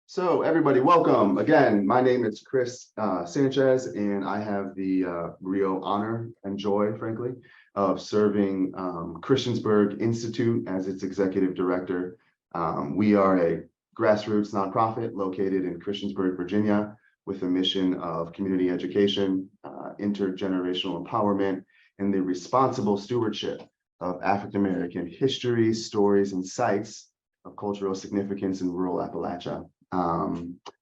So everybody, welcome. Again, my name is Chris Sanchez, and I have the real honor and joy, frankly, of serving Christiansburg Institute as its executive director. We are a grassroots nonprofit located in Christiansburg, Virginia, with a mission of community education, intergenerational empowerment, and the responsible stewardship of African-American history, stories, and sites of cultural significance in rural Appalachia.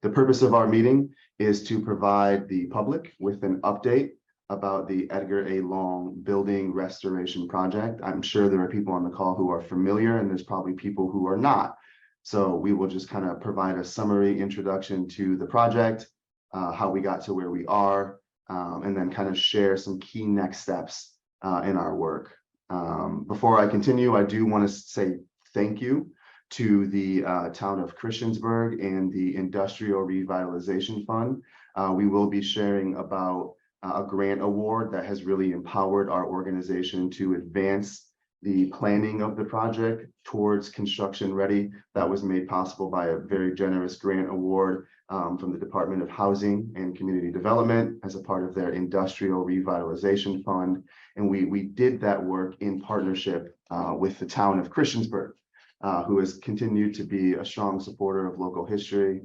The purpose of our meeting is to provide the public with an update about the Edgar A. Long building restoration project. I'm sure there are people on the call who are familiar, and there's probably people who are not. So we will just kind of provide a summary introduction to the project, how we got to where we are, and then kind of share some key next steps in our work. Before I continue, I do want to say thank you to the town of Christiansburg and the Industrial Revitalization Fund. We will be sharing about a grant award that has really empowered our organization to advance the planning of the project towards construction ready. That was made possible by a very generous grant award from the Department of Housing and Community Development as a part of their Industrial Revitalization Fund. And we did that work in partnership with the town of Christiansburg, who has continued to be a strong supporter of local history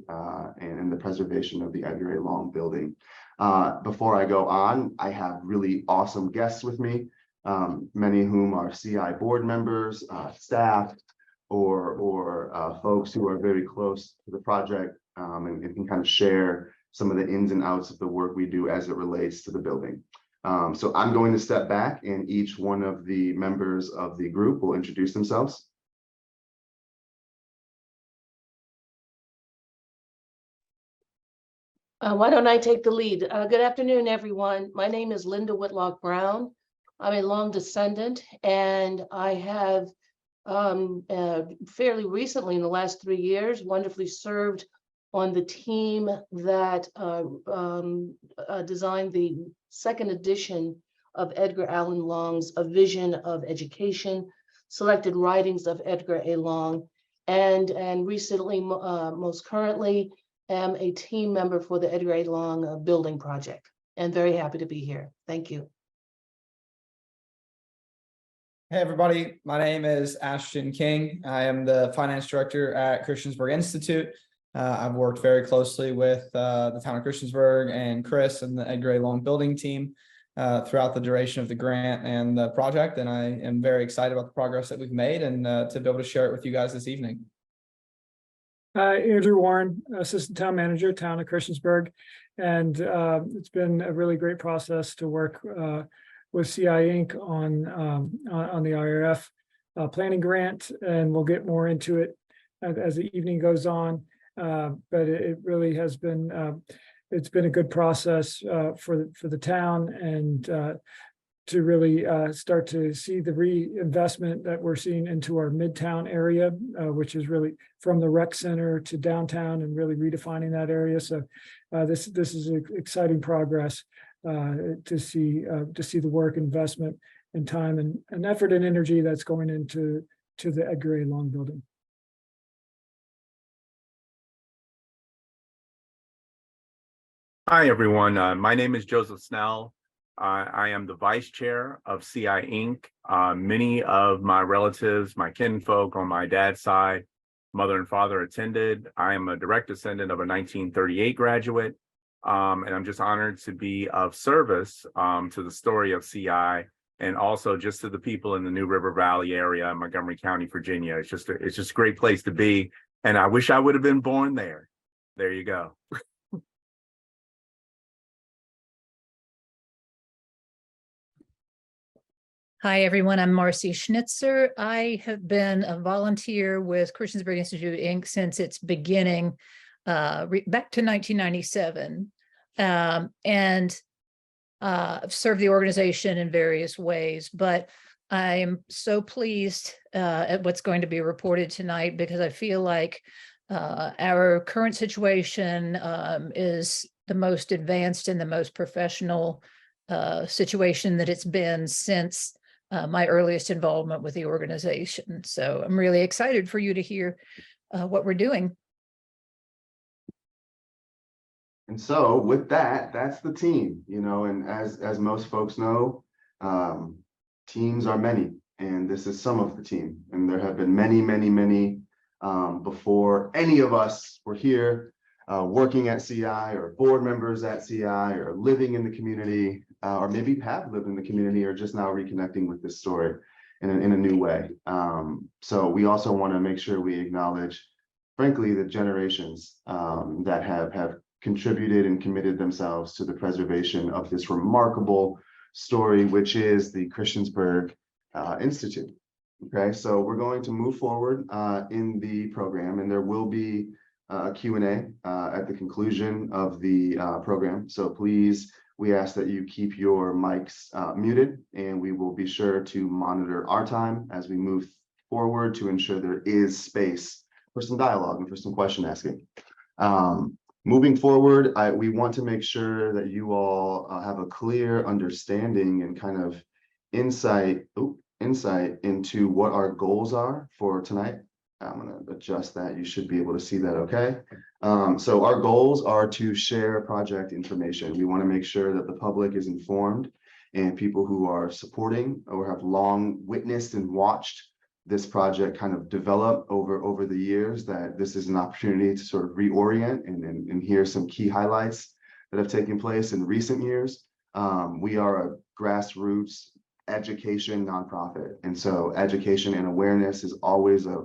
and the preservation of the Edgar A. Long building. Before I go on, I have really awesome guests with me, many of whom are CI board members, staff, or folks who are very close to the project and can kind of share some of the ins and outs of the work we do as it relates to the building. So I'm going to step back, and each one of the members of the group will introduce themselves. Why don't I take the lead? Good afternoon, everyone. My name is Linda Whitlock Brown. I'm a Long descendant, and I have fairly recently, in the last 3 years, wonderfully served on the team that designed the second edition of Edgar Allan Long's A Vision of Education, selected writings of Edgar A. Long, and recently, most currently, am a team member for the Edgar A. Long building project, and very happy to be here. Thank you. Hey everybody, my name is Ashton King. I am the finance director at Christiansburg Institute. I've worked very closely with the town of Christiansburg and Chris and the Edgar A. Long building team throughout the duration of the grant and the project, and I am very excited about the progress that we've made and to be able to share it with you guys this evening. Andrew Warren, Assistant Town Manager, Town of Christiansburg, and it's been a really great process to work with CI Inc. on the IRF planning grant, and we'll get more into it as the evening goes on. But it really has been it's been a good process for the town, and to really start to see the reinvestment that we're seeing into our midtown area, which is really from the rec center to downtown and really redefining that area. So this is an exciting progress to see the work, investment, and time and effort and energy that's going into the Edgar A. Long building. Hi, everyone. My name is Joseph Snell. I am the vice chair of CI Inc. Many of my relatives, my kinfolk on my dad's side, mother and father attended. I am a direct descendant of a 1938 graduate, and I'm just honored to be of service to the story of CI, and also just to the people in the New River Valley area, Montgomery County, Virginia. It's just a great place to be, and I wish I would have been born there. There you go. Hi, everyone. I'm Marcy Schnitzer. I have been a volunteer with Christiansburg Institute, Inc. since its beginning, back to 1997, and served the organization in various ways. But I am so pleased at what's going to be reported tonight, because I feel like our current situation is the most advanced and the most professional situation that it's been since my earliest involvement with the organization. So I'm really excited for you to hear what we're doing. And so with that, that's the team, and as most folks know, teams are many, and this is some of the team. And there have been many, many, many before any of us were here working at CI or board members at CI or living in the community, or maybe have lived in the community or just now reconnecting with this story in a new way. So we also want to make sure we acknowledge, frankly, the generations that have contributed and committed themselves to the preservation of this remarkable story, which is the Christiansburg Institute. Okay, so we're going to move forward in the program, and there will be a Q&A at the conclusion of the program. So please, we ask that you keep your mics muted, and we will be sure to monitor our time as we move forward to ensure there is space for some dialogue and for some question asking. Moving forward, we want to make sure that you all have a clear understanding and kind of insight into what our goals are for tonight. I'm going to adjust that. You should be able to see that okay. So our goals are to share project information. We want to make sure that the public is informed, and people who are supporting or have long witnessed and watched this project kind of develop over the years, that this is an opportunity to sort of reorient and hear some key highlights that have taken place in recent years. We are a grassroots education nonprofit, and so education and awareness is always a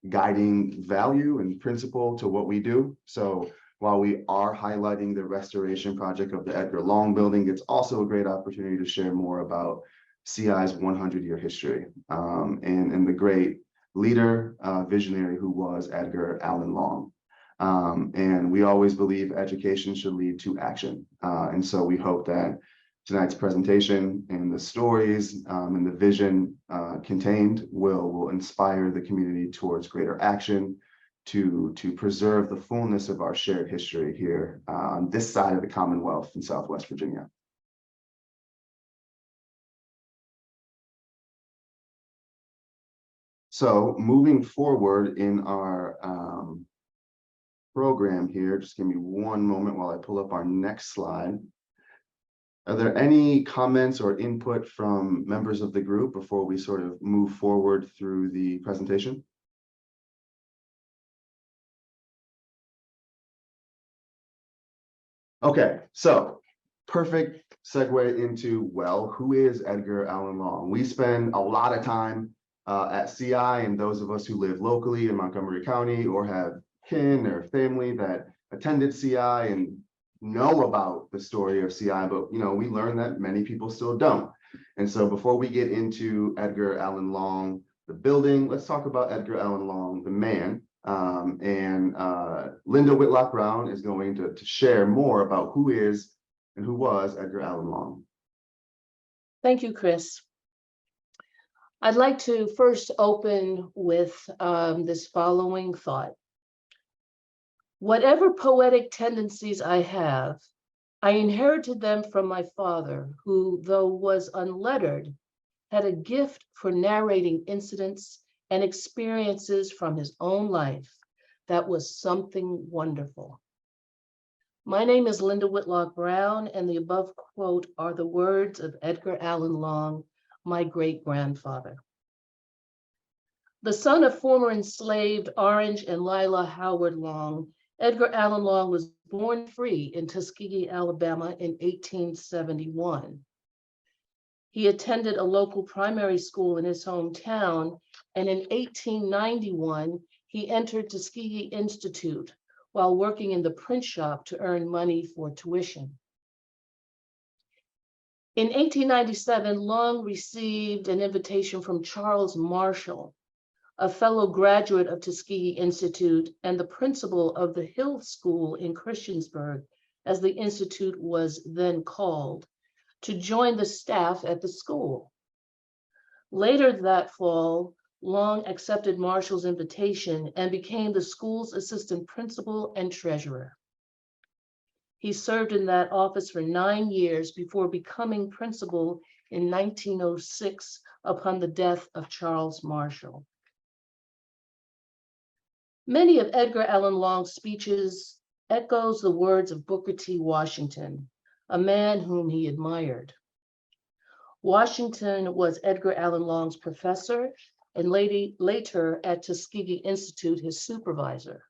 guiding value and principle to what we do. So while we are highlighting the restoration project of the Edgar Long building, it's also a great opportunity to share more about CI's 100-year history and the great leader, visionary who was Edgar Allan Long. And we always believe education should lead to action. And so we hope that tonight's presentation and the stories and the vision contained will inspire the community towards greater action to preserve the fullness of our shared history here on this side of the Commonwealth in Southwest Virginia. So moving forward in our program here, just give me one moment while I pull up our next slide. Are there any comments or input from members of the group before we sort of move forward through the presentation? Okay, so perfect segue into, well, who is Edgar Allan Long? We spend a lot of time at CI, and those of us who live locally in Montgomery County or have kin or family that attended CI and know about the story of CI, but we learn that many people still don't. And so before we get into Edgar Allan Long, the building, let's talk about Edgar Allan Long, the man. And Linda Whitlock Brown is going to share more about who is and who was Edgar Allan Long. Thank you, Chris. I'd like to first open with this following thought. Whatever poetic tendencies I have, I inherited them from my father, who, though was unlettered, had a gift for narrating incidents and experiences from his own life that was something wonderful. My name is Linda Whitlock Brown, and the above quote are the words of Edgar Allan Long, my great-grandfather. The son of former enslaved Orange and Lila Howard Long, Edgar Allan Long was born free in Tuskegee, Alabama in 1871. He attended a local primary school in his hometown, and in 1891, he entered Tuskegee Institute while working in the print shop to earn money for tuition. In 1897, Long received an invitation from Charles Marshall, a fellow graduate of Tuskegee Institute and the principal of the Hill School in Christiansburg, as the institute was then called, to join the staff at the school. Later that fall, Long accepted Marshall's invitation and became the school's assistant principal and treasurer. He served in that office for 9 years before becoming principal in 1906 upon the death of Charles Marshall. Many of Edgar Allan Long's speeches echoes the words of Booker T. Washington, a man whom he admired. Washington was Edgar Allan Long's professor and later at Tuskegee Institute, his supervisor.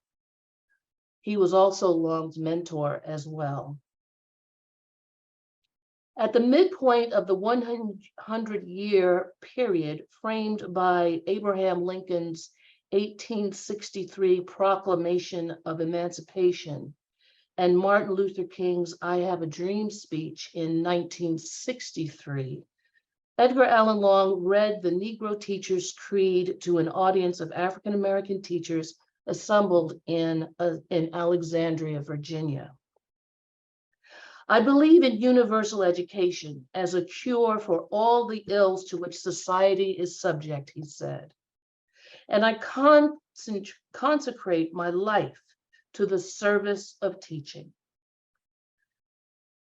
He was also Long's mentor as well. At the midpoint of the 100-year period framed by Abraham Lincoln's 1863 Proclamation of Emancipation and Martin Luther King's I Have a Dream speech in 1963, Edgar Allan Long read the Negro Teachers' Creed to an audience of African-American teachers assembled in Alexandria, Virginia. I believe in universal education as a cure for all the ills to which society is subject, he said. And I consecrate my life to the service of teaching.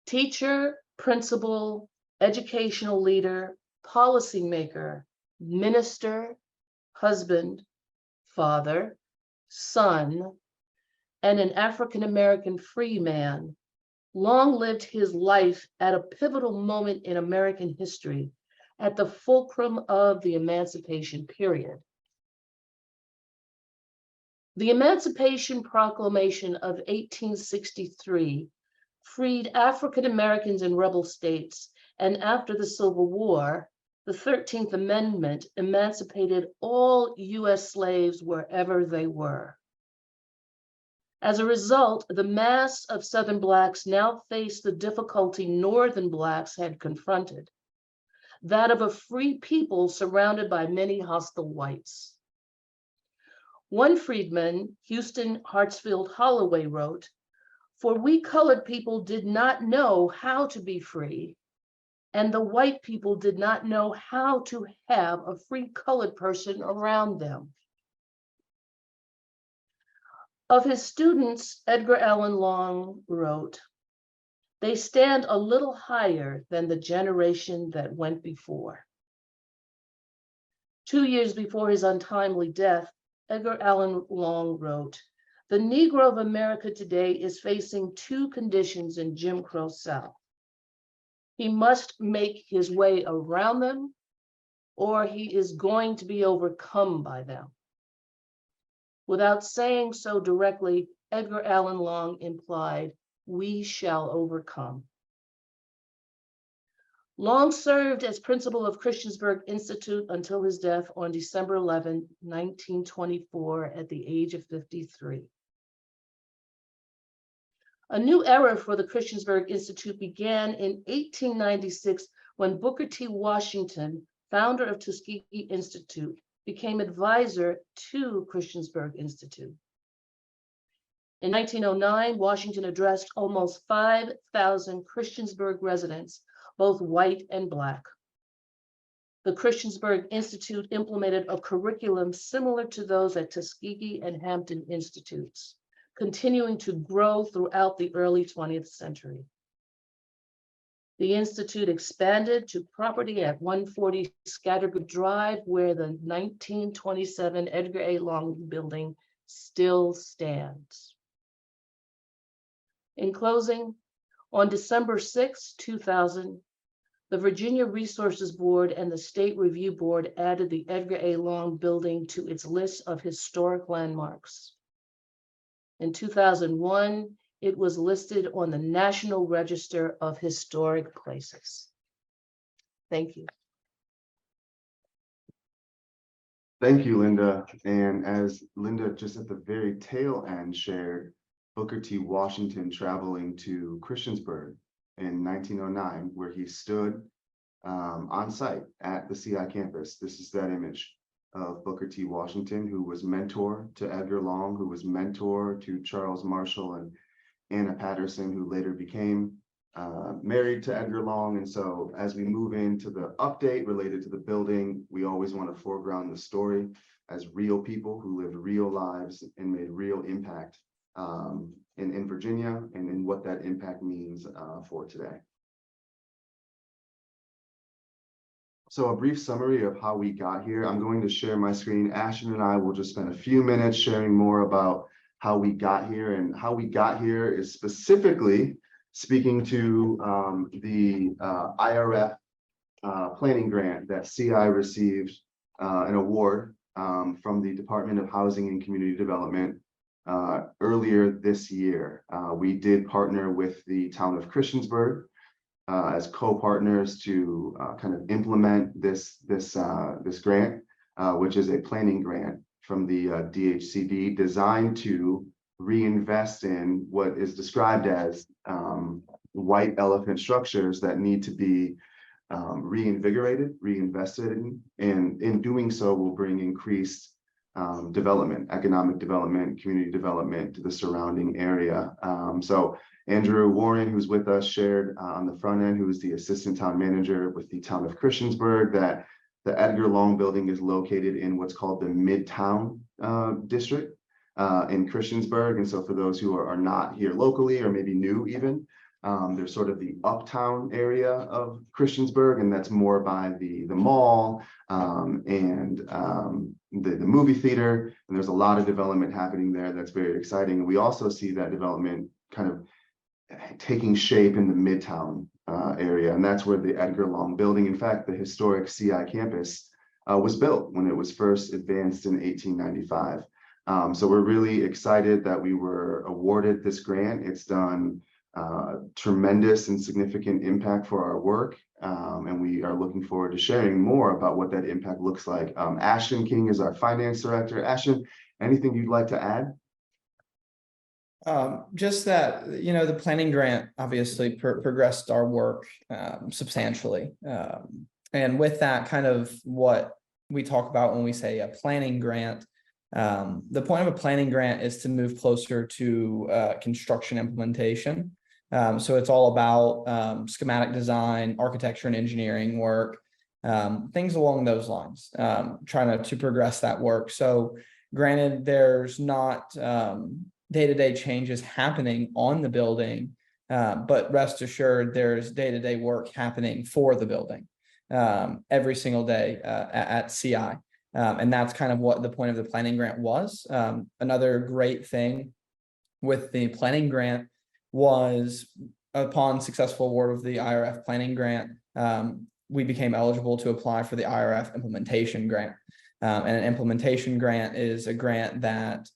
Teacher, principal, educational leader, policymaker, minister, husband, father, son, and an African-American free man, Long lived his life at a pivotal moment in American history, at the fulcrum of the Emancipation period. The Emancipation Proclamation of 1863 freed African Americans in rebel states, and after the Civil War, the 13th Amendment emancipated all US slaves wherever they were. As a result, the mass of Southern Blacks now faced the difficulty Northern Blacks had confronted, that of a free people surrounded by many hostile whites. One freedman, Houston Hartsfield Holloway, wrote, "For we colored people did not know how to be free, and the white people did not know how to have a free colored person around them." Of his students, Edgar Allan Long wrote, "They stand a little higher than the generation that went before." 2 years before his untimely death, Edgar Allan Long wrote, "The Negro of America today is facing two conditions in Jim Crow South. He must make his way around them, or he is going to be overcome by them." Without saying so directly, Edgar Allan Long implied, "We shall overcome." Long served as principal of Christiansburg Institute until his death on December 11, 1924, at the age of 53. A new era for the Christiansburg Institute began in 1896 when Booker T. Washington, founder of Tuskegee Institute, became advisor to Christiansburg Institute. In 1909, Washington addressed almost 5,000 Christiansburg residents, both white and Black. The Christiansburg Institute implemented a curriculum similar to those at Tuskegee and Hampton Institutes, continuing to grow throughout the early 20th century. The Institute expanded to property at 140 Scattergood Drive, where the 1927 Edgar A. Long building still stands. In closing, on December 6, 2000, the Virginia Resources Board and the State Review Board added the Edgar A. Long building to its list of historic landmarks. In 2001, it was listed on the National Register of Historic Places. Thank you. Thank you, Linda. And as Linda just at the very tail end shared, Booker T. Washington traveling to Christiansburg in 1909, where he stood on site at the CI campus. This is that image of Booker T. Washington, who was mentor to Edgar Long, who was mentor to Charles Marshall and Anna Patterson, who later became married to Edgar Long. And so as we move into the update related to the building, we always want to foreground the story as real people who lived real lives and made real impact in Virginia, and in what that impact means for today. So a brief summary of how we got here. I'm going to share my screen. Ashton and I will just spend a few minutes sharing more about how we got here, and how we got here is specifically speaking to the IRF planning grant that CI received an award from the Department of Housing and Community Development earlier this year. We did partner with the town of Christiansburg as co-partners to kind of implement this grant, which is a planning grant from the DHCD designed to reinvest in what is described as white elephant structures that need to be reinvigorated, reinvested in, and in doing so will bring increased development, economic development, community development to the surrounding area. So Andrew Warren, who's with us, shared on the front end, who is the assistant town manager with the town of Christiansburg, that the Edgar Long building is located in what's called the Midtown district in Christiansburg. And so for those who are not here locally or maybe new even, there's sort of the uptown area of Christiansburg, and that's more by the mall and the movie theater. And there's a lot of development happening there that's very exciting. And we also see that development kind of taking shape in the Midtown area. And that's where the Edgar Long building, in fact, the historic CI campus was built when it was first advanced in 1895. So we're really excited that we were awarded this grant. It's done tremendous and significant impact for our work. And we are looking forward to sharing more about what that impact looks like. Ashton King is our finance director. Ashton, anything you'd like to add? Just that, the planning grant obviously progressed our work substantially. And with that, kind of what we talk about when we say a planning grant, the point of a planning grant is to move closer to construction implementation. So it's all about schematic design, architecture and engineering work, things along those lines, trying to progress that work. So granted, there's not day-to-day changes happening on the building, but rest assured there's day-to-day work happening for the building every single day at CI. And that's kind of what the point of the planning grant was. Another great thing with the planning grant was, upon successful award of the IRF planning grant, we became eligible to apply for the IRF implementation grant. And an implementation grant is a grant that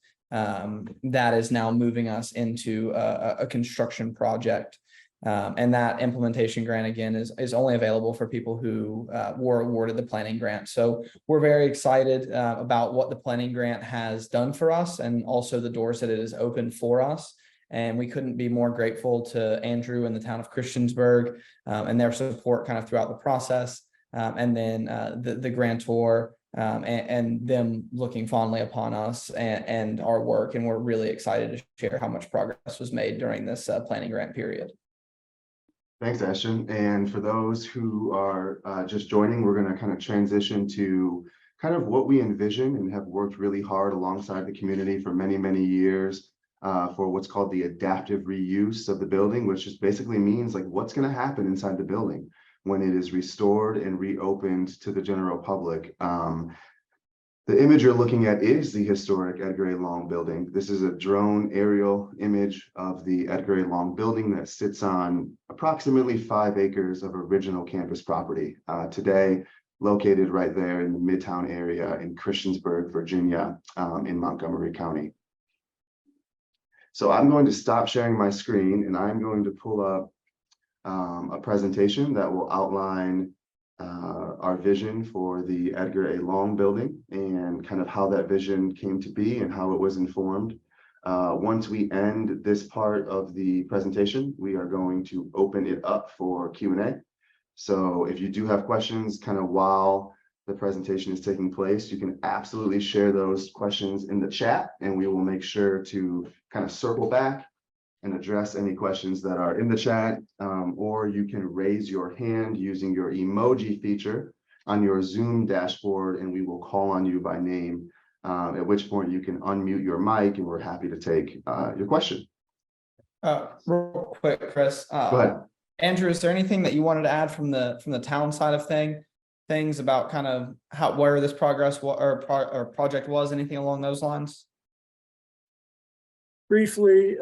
is now moving us into a construction project. And that implementation grant, again, is only available for people who were awarded the planning grant. So we're very excited about what the planning grant has done for us, and also the doors that it has opened for us. And we couldn't be more grateful to Andrew and the town of Christiansburg and their support kind of throughout the process. And then the grantor and them looking fondly upon us and our work. And we're really excited to share how much progress was made during this planning grant period. Thanks, Ashton. And for those who are just joining, we're going to kind of transition to kind of what we envision and have worked really hard alongside the community for many, many years for what's called the adaptive reuse of the building, which just basically means like what's going to happen inside the building when it is restored and reopened to the general public. The image you're looking at is the historic Edgar A. Long building. This is a drone aerial image of the Edgar A. Long building that sits on approximately 5 acres of original campus property, today located right there in the Midtown area in Christiansburg, Virginia, in Montgomery County. So I'm going to stop sharing my screen, and I'm going to pull up a presentation that will outline our vision for the Edgar A. Long building and kind of how that vision came to be and how it was informed. Once we end this part of the presentation, we are going to open it up for Q&A. So if you do have questions kind of while the presentation is taking place, you can absolutely share those questions in the chat, and we will make sure to kind of circle back and address any questions that are in the chat, or you can raise your hand using your emoji feature on your Zoom dashboard, and we will call on you by name, at which point you can unmute your mic, and we're happy to take your question. Real quick, Chris. Go ahead. Andrew, is there anything that you wanted to add from the town side of things about kind of where this progress or project was, anything along those lines? briefly,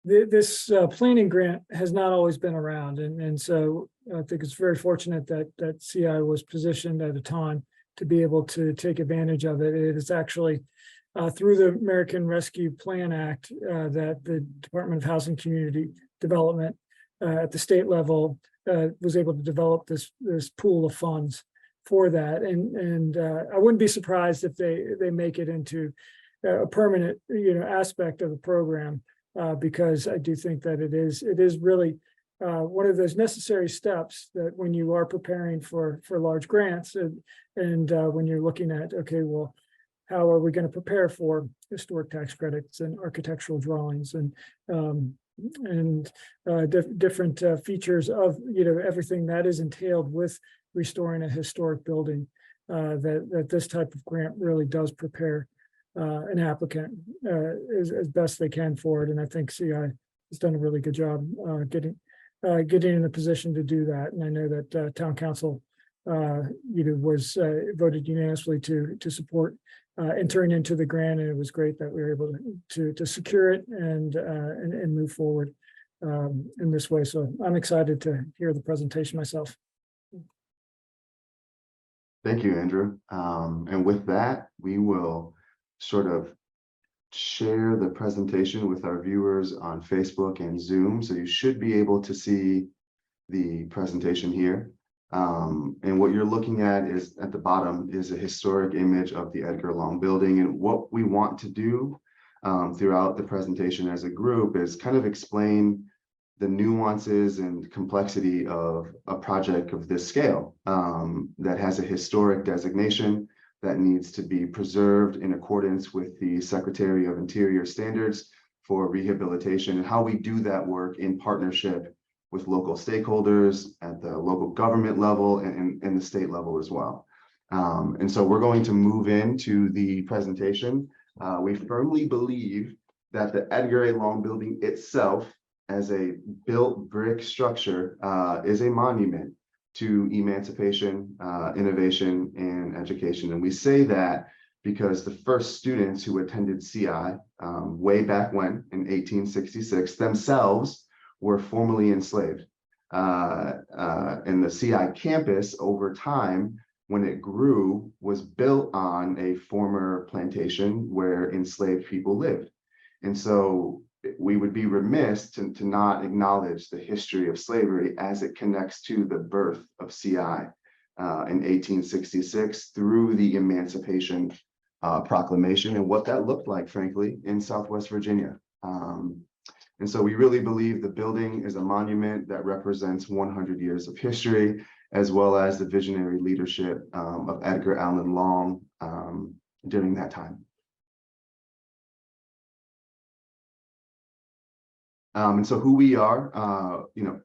this planning grant has not always been around, and so I think it's very fortunate that CI was positioned at a time to be able to take advantage of it. It is actually through the American Rescue Plan Act that the Department of Housing Community Development at the state level was able to develop this pool of funds for that, and I wouldn't be surprised if they make it into a permanent aspect of the program. Because I do think that it is really one of those necessary steps that when you are preparing for large grants and when you're looking at, okay, well, how are we going to prepare for historic tax credits and architectural drawings and different features of everything that is entailed with restoring a historic building, that this type of grant really does prepare an applicant as best they can for it. And I think CI has done a really good job getting in a position to do that. And I know that town council was voted unanimously to support entering into the grant, and it was great that we were able to secure it and move forward in this way. So I'm excited to hear the presentation myself. Thank you, Andrew. And with that, we will sort of share the presentation with our viewers on Facebook and Zoom. So you should be able to see the presentation here. And what you're looking at is at the bottom is a historic image of the Edgar Long building. And what we want to do throughout the presentation as a group is kind of explain the nuances and complexity of a project of this scale that has a historic designation that needs to be preserved in accordance with the Secretary of Interior standards for rehabilitation, and how we do that work in partnership with local stakeholders at the local government level and the state level as well. And so we're going to move into the presentation. We firmly believe that the Edgar A. Long building itself as a built brick structure is a monument to emancipation, innovation, and education. And we say that because the first students who attended CI way back when in 1866 themselves were formerly enslaved. And the CI campus over time, when it grew, was built on a former plantation where enslaved people lived. And so we would be remiss to not acknowledge the history of slavery as it connects to the birth of CI in 1866 through the Emancipation Proclamation and what that looked like, frankly, in Southwest Virginia. And so we really believe the building is a monument that represents 100 years of history, as well as the visionary leadership of Edgar Allan Long during that time. And so who we are,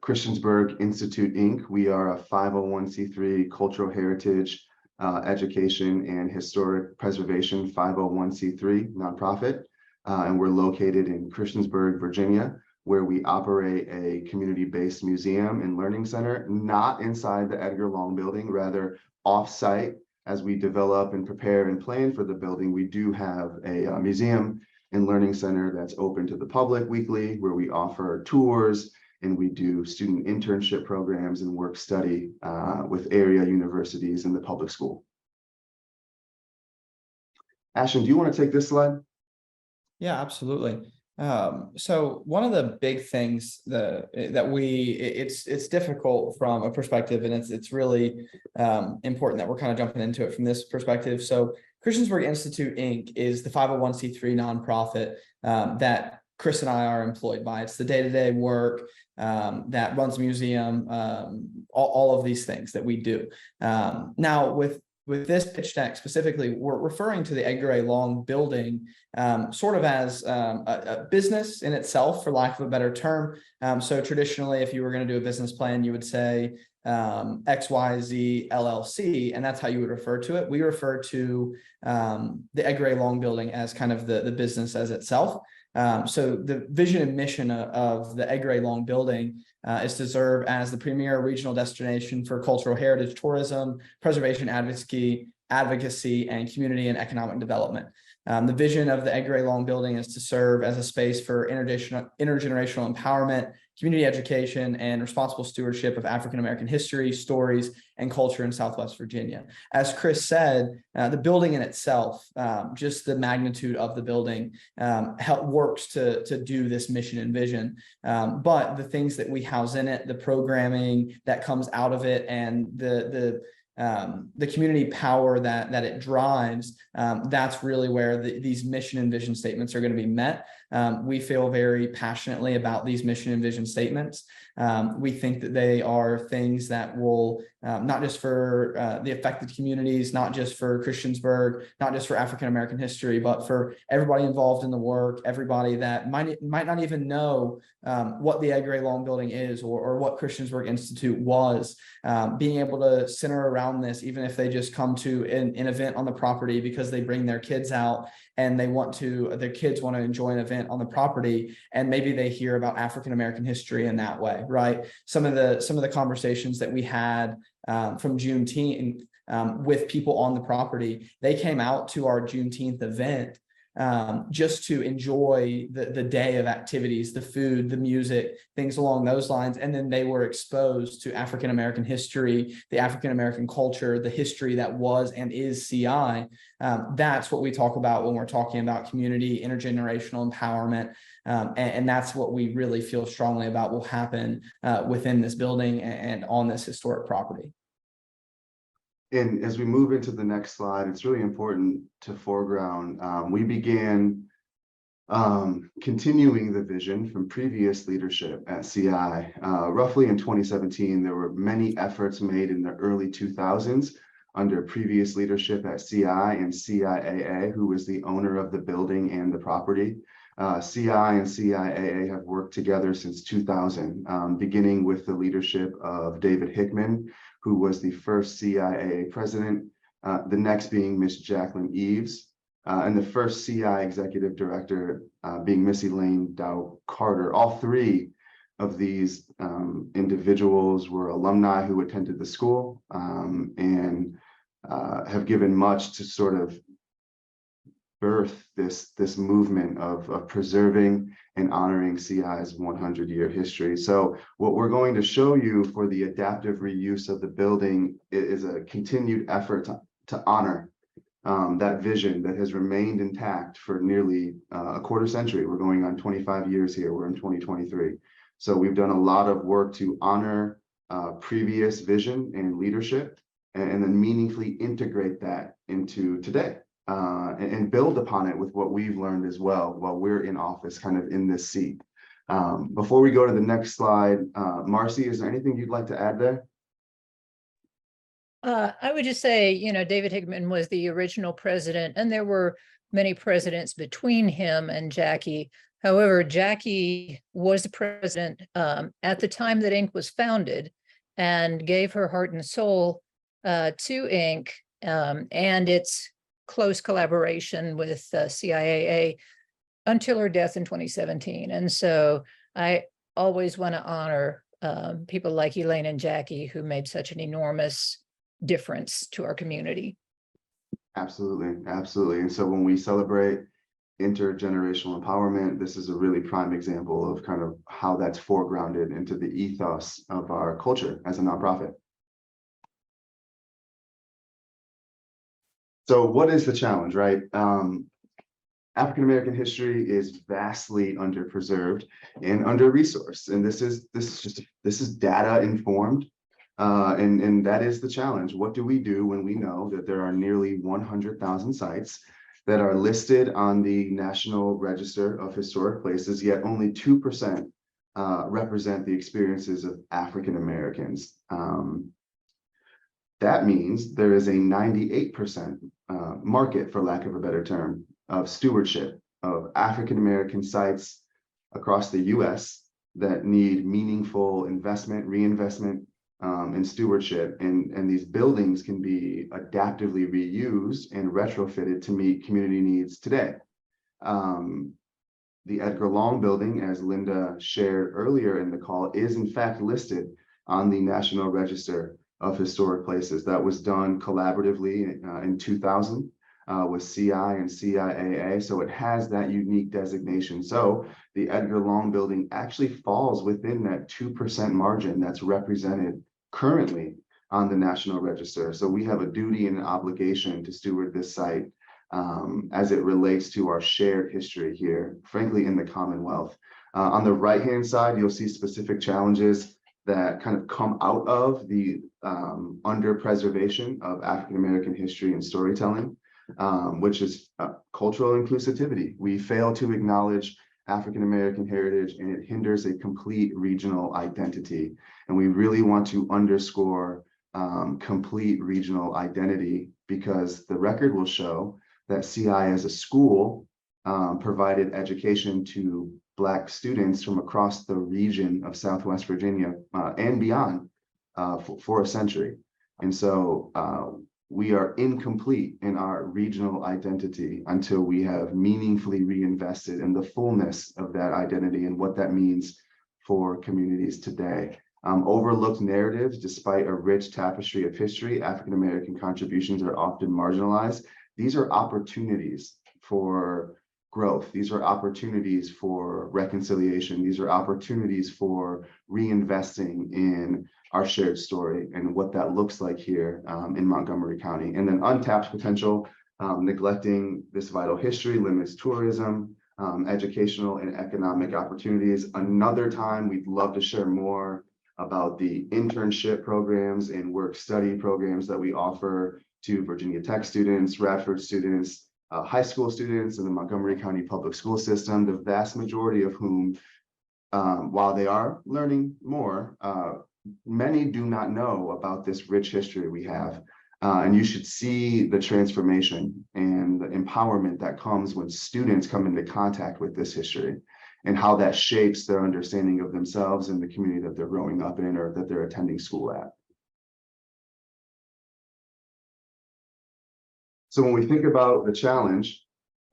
Christiansburg Institute, Inc. We are a 501c3 cultural heritage, education, and historic preservation 501c3 nonprofit. And we're located in Christiansburg, Virginia, where we operate a community-based museum and learning center, not inside the Edgar Long building, rather off-site. As we develop and prepare and plan for the building, we do have a museum and learning center that's open to the public weekly, where we offer tours and we do student internship programs and work study with area universities and the public school. Ashton, do you want to take this slide? Yeah, absolutely. So one of the big things that it's difficult from a perspective, and it's really important that we're kind of jumping into it from this perspective. So Christiansburg Institute, Inc. is the 501c3 nonprofit that Chris and I are employed by. It's the day-to-day work that runs the museum, all of these things that we do. Now, with this pitch deck specifically, we're referring to the Edgar A. Long building sort of as a business in itself, for lack of a better term. So traditionally, if you were going to do a business plan, you would say XYZ LLC, and that's how you would refer to it. We refer to the Edgar A. Long building as kind of the business as itself. So the vision and mission of the Edgar A. Long building is to serve as the premier regional destination for cultural heritage tourism, preservation advocacy, and community and economic development. The vision of the Edgar A. Long building is to serve as a space for intergenerational empowerment, community education, and responsible stewardship of African-American history, stories, and culture in Southwest Virginia. As Chris said, the building in itself, just the magnitude of the building, works to do this mission and vision. But the things that we house in it, the programming that comes out of it, and the community power that it drives, that's really where these mission and vision statements are going to be met. We feel very passionately about these mission and vision statements. We think that they are things that will, not just for the affected communities, not just for Christiansburg, not just for African-American history, but for everybody involved in the work, everybody that might not even know what the Edgar A. Long building is, or what Christiansburg Institute was. Being able to center around this, even if they just come to an event on the property because they bring their kids out and their kids want to enjoy an event on the property, and maybe they hear about African-American history in that way, right? Some of the conversations that we had from Juneteenth with people on the property, they came out to our Juneteenth event just to enjoy the day of activities, the food, the music, things along those lines. And then they were exposed to African-American history, the African-American culture, the history that was and is CI. That's what we talk about when we're talking about community, intergenerational empowerment. And that's what we really feel strongly about will happen within this building and on this historic property. And as we move into the next slide, it's really important to foreground. We began continuing the vision from previous leadership at CI. Roughly in 2017, there were many efforts made in the early 2000s under previous leadership at CI and CIAA, who was the owner of the building and the property. CI and CIAA have worked together since 2000, beginning with the leadership of David Hickman, who was the first CIAA president, the next being Miss Jacqueline Eves, and the first CI executive director being Miss Elaine Dow Carter. All three of these individuals were alumni who attended the school and have given much to sort of birth this movement of preserving and honoring CI's 100-year history. So what we're going to show you for the adaptive reuse of the building is a continued effort to honor that vision that has remained intact for nearly a quarter century. We're going on 25 years here. We're in 2023. So we've done a lot of work to honor previous vision and leadership, and then meaningfully integrate that into today. And build upon it with what we've learned as well while we're in office, kind of in this seat. Before we go to the next slide, Marcy, is there anything you'd like to add there? I would just say, David Hickman was the original president, and there were many presidents between him and Jackie. However, Jackie was the president at the time that Inc. was founded, and gave her heart and soul to Inc. And its close collaboration with CIAA until her death in 2017. And so I always want to honor people like Elaine and Jackie, who made such an enormous difference to our community. Absolutely, absolutely. And so when we celebrate intergenerational empowerment, this is a really prime example of kind of how that's foregrounded into the ethos of our culture as a nonprofit. So what is the challenge, right? African-American history is vastly underpreserved and under-resourced, and this is data informed, and that is the challenge. What do we do when we know that there are nearly 100,000 sites that are listed on the National Register of Historic Places, yet only 2% represent the experiences of African Americans? That means there is a 98% market, for lack of a better term, of stewardship of African-American sites across the US that need meaningful investment, reinvestment, and stewardship. And these buildings can be adaptively reused and retrofitted to meet community needs today. The Edgar Long building, as Linda shared earlier in the call, is in fact listed on the National Register of Historic Places. That was done collaboratively in 2000 with CI and CIAA. So it has that unique designation. So the Edgar Long building actually falls within that 2% margin that's represented currently on the National Register. So we have a duty and an obligation to steward this site as it relates to our shared history here, frankly, in the Commonwealth. On the right-hand side, you'll see specific challenges that kind of come out of the under preservation of African-American history and storytelling, which is cultural inclusivity. We fail to acknowledge African-American heritage, and it hinders a complete regional identity. And we really want to underscore complete regional identity, because the record will show that CI as a school provided education to Black students from across the region of Southwest Virginia and beyond for a century. And so we are incomplete in our regional identity until we have meaningfully reinvested in the fullness of that identity and what that means for communities today. Overlooked narratives, despite a rich tapestry of history, African-American contributions are often marginalized. These are opportunities for growth. These are opportunities for reconciliation. These are opportunities for reinvesting in our shared story and what that looks like here in Montgomery County. And then untapped potential, neglecting this vital history limits tourism, educational and economic opportunities. Another time, we'd love to share more about the internship programs and work study programs that we offer to Virginia Tech students, Radford students, high school students in the Montgomery County public school system, the vast majority of whom, while they are learning more, many do not know about this rich history we have. And you should see the transformation and the empowerment that comes when students come into contact with this history and how that shapes their understanding of themselves and the community that they're growing up in or that they're attending school at. So when we think about the challenge,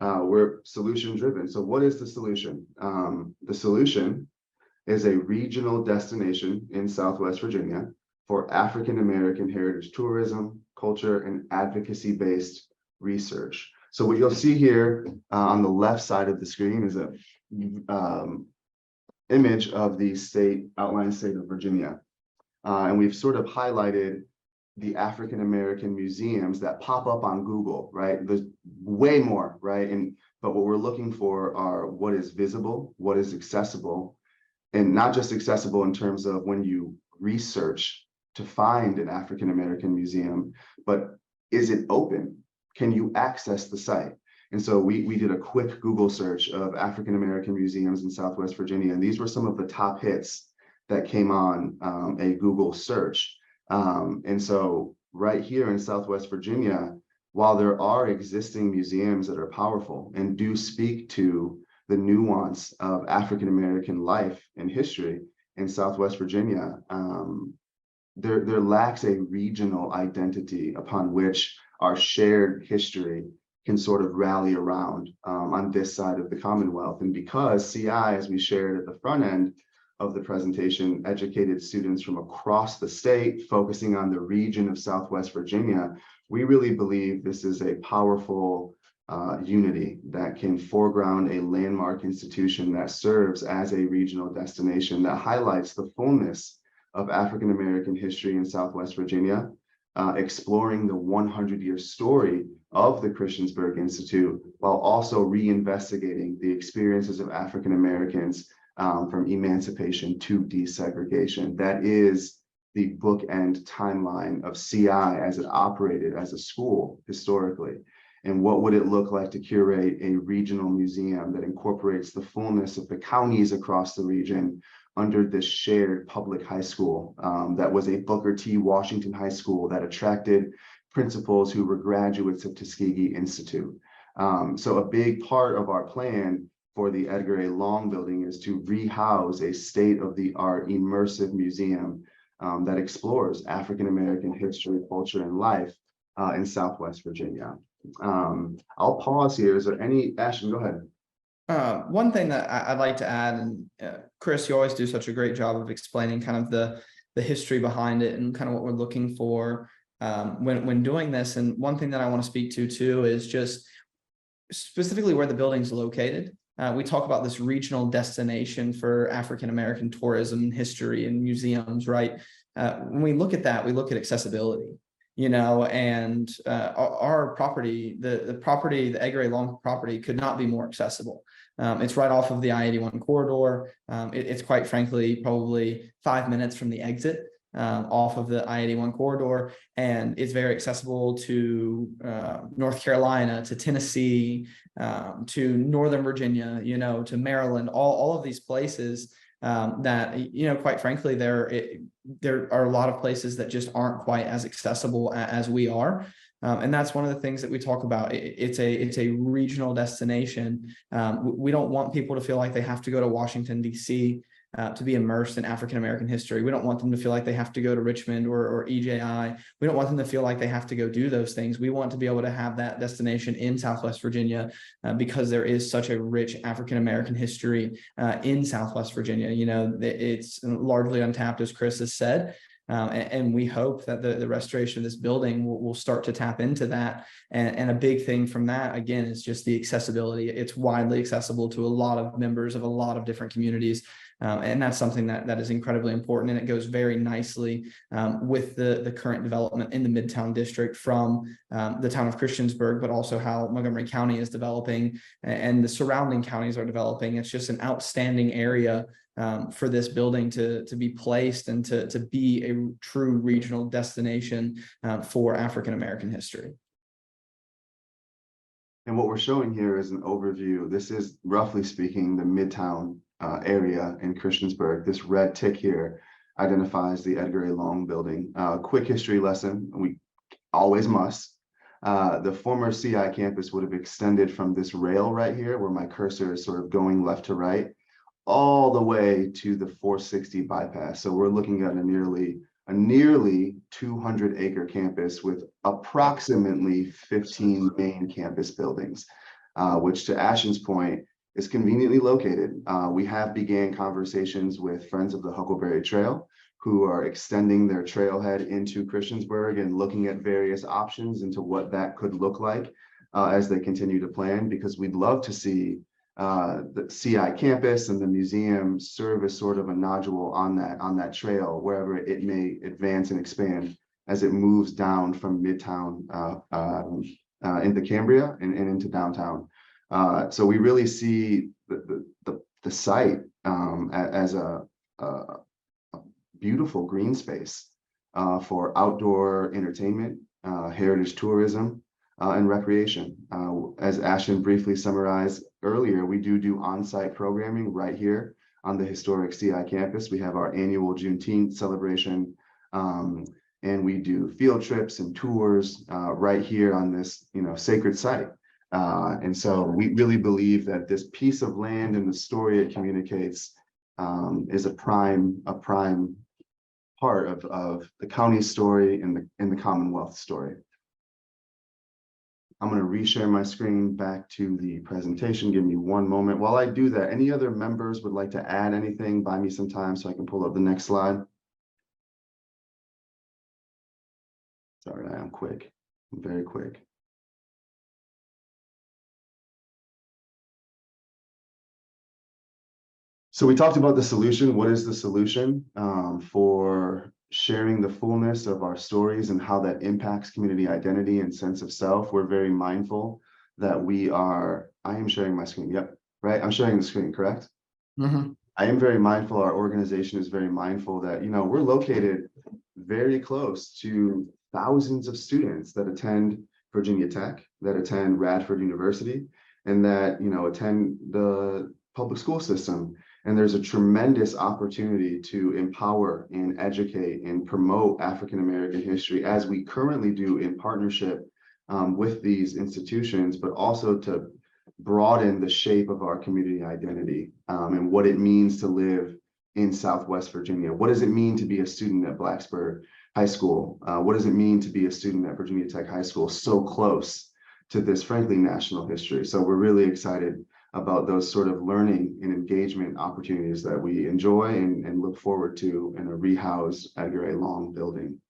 we're solution driven. So what is the solution? The solution is a regional destination in Southwest Virginia for African-American heritage tourism, culture, and advocacy-based research. So what you'll see here on the left side of the screen is a image of the outlined state of Virginia. And we've sort of highlighted the African-American museums that pop up on Google, right? There's way more, right? But what we're looking for are what is visible, what is accessible, and not just accessible in terms of when you research to find an African-American museum, but is it open? Can you access the site? And so we did a quick Google search of African-American museums in Southwest Virginia, and these were some of the top hits that came on a Google search. And so right here in Southwest Virginia, while there are existing museums that are powerful and do speak to the nuance of African-American life and history in Southwest Virginia, there lacks a regional identity upon which our shared history can sort of rally around on this side of the Commonwealth. And because CI, as we shared at the front end of the presentation, educated students from across the state, focusing on the region of Southwest Virginia, we really believe this is a powerful unity that can foreground a landmark institution that serves as a regional destination that highlights the fullness of African-American history in Southwest Virginia, exploring the 100-year story of the Christiansburg Institute, while also reinvestigating the experiences of African-Americans from emancipation to desegregation. That is the bookend timeline of CI as it operated as a school historically. And what would it look like to curate a regional museum that incorporates the fullness of the counties across the region under this shared public high school that was a Booker T. Washington High School that attracted principals who were graduates of Tuskegee Institute. So a big part of our plan for the Edgar A. Long building is to rehouse a state-of-the-art immersive museum that explores African-American history, culture, and life in Southwest Virginia. I'll pause here. Is there any, Ashton, go ahead. One thing that I'd like to add, and Chris, you always do such a great job of explaining kind of the history behind it and kind of what we're looking for when doing this. And one thing that I want to speak to too is just specifically where the building's located. We talk about this regional destination for African-American tourism, history, and museums, right? When we look at that, we look at accessibility, and our property, the property, the Edgar A. Long property could not be more accessible. It's right off of the I-81 corridor. It's quite frankly, probably 5 minutes from the exit off of the I-81 corridor. And it's very accessible to North Carolina, to Tennessee, to Northern Virginia, to Maryland, all of these places that, quite frankly, there are a lot of places that just aren't quite as accessible as we are. And that's one of the things that we talk about. It's a regional destination. We don't want people to feel like they have to go to Washington, D.C. To be immersed in African-American history. We don't want them to feel like they have to go to Richmond or EJI. We don't want them to feel like they have to go do those things. We want to be able to have that destination in Southwest Virginia because there is such a rich African-American history in Southwest Virginia. It's largely untapped, as Chris has said. And we hope that the restoration of this building will start to tap into that. And a big thing from that, again, is just the accessibility. It's widely accessible to a lot of members of a lot of different communities. And that's something that is incredibly important. And it goes very nicely with the current development in the Midtown District from the town of Christiansburg, but also how Montgomery County is developing and the surrounding counties are developing. It's just an outstanding area for this building to be placed and to be a true regional destination for African-American history. And what we're showing here is an overview. This is, roughly speaking, the Midtown area in Christiansburg. This red tick here identifies the Edgar A. Long building. Quick history lesson, we always must. The former CI campus would have extended from this rail right here, where my cursor is sort of going left to right, all the way to the 460 bypass. So we're looking at a nearly 200-acre campus with approximately 15 main campus buildings, which, to Ashton's point, is conveniently located. We have began conversations with Friends of the Huckleberry Trail, who are extending their trailhead into Christiansburg and looking at various options into what that could look like as they continue to plan, because we'd love to see the CI campus and the museum serve as sort of a nodule on that trail, wherever it may advance and expand as it moves down from Midtown into Cambria and into downtown. So we really see the site as a beautiful green space for outdoor entertainment, heritage tourism, and recreation. As Ashton briefly summarized earlier, we do on-site programming right here on the historic CI campus. We have our annual Juneteenth celebration, and we do field trips and tours right here on this sacred site. And so we really believe that this piece of land and the story it communicates is a prime part of the county's story and the Commonwealth story. I'm going to reshare my screen back to the presentation. Give me one moment. While I do that, any other members would like to add anything? Buy me some time so I can pull up the next slide. Sorry, I am quick. I'm very quick. So we talked about the solution. What is the solution for sharing the fullness of our stories and how that impacts community identity and sense of self? We're very mindful that I am sharing my screen. Yep, right. I'm sharing the screen, correct? Mm-hmm. I am very mindful. Our organization is very mindful that, we're located very close to thousands of students that attend Virginia Tech, that attend Radford University, and that, attend the public school system. And there's a tremendous opportunity to empower and educate and promote African-American history, as we currently do in partnership with these institutions, but also to broaden the shape of our community identity and what it means to live in Southwest Virginia. What does it mean to be a student at Blacksburg High School? What does it mean to be a student at Virginia Tech High School, so close to this, frankly, national history? So we're really excited about those sort of learning and engagement opportunities that we enjoy and look forward to in a rehoused Edgar A. Long building.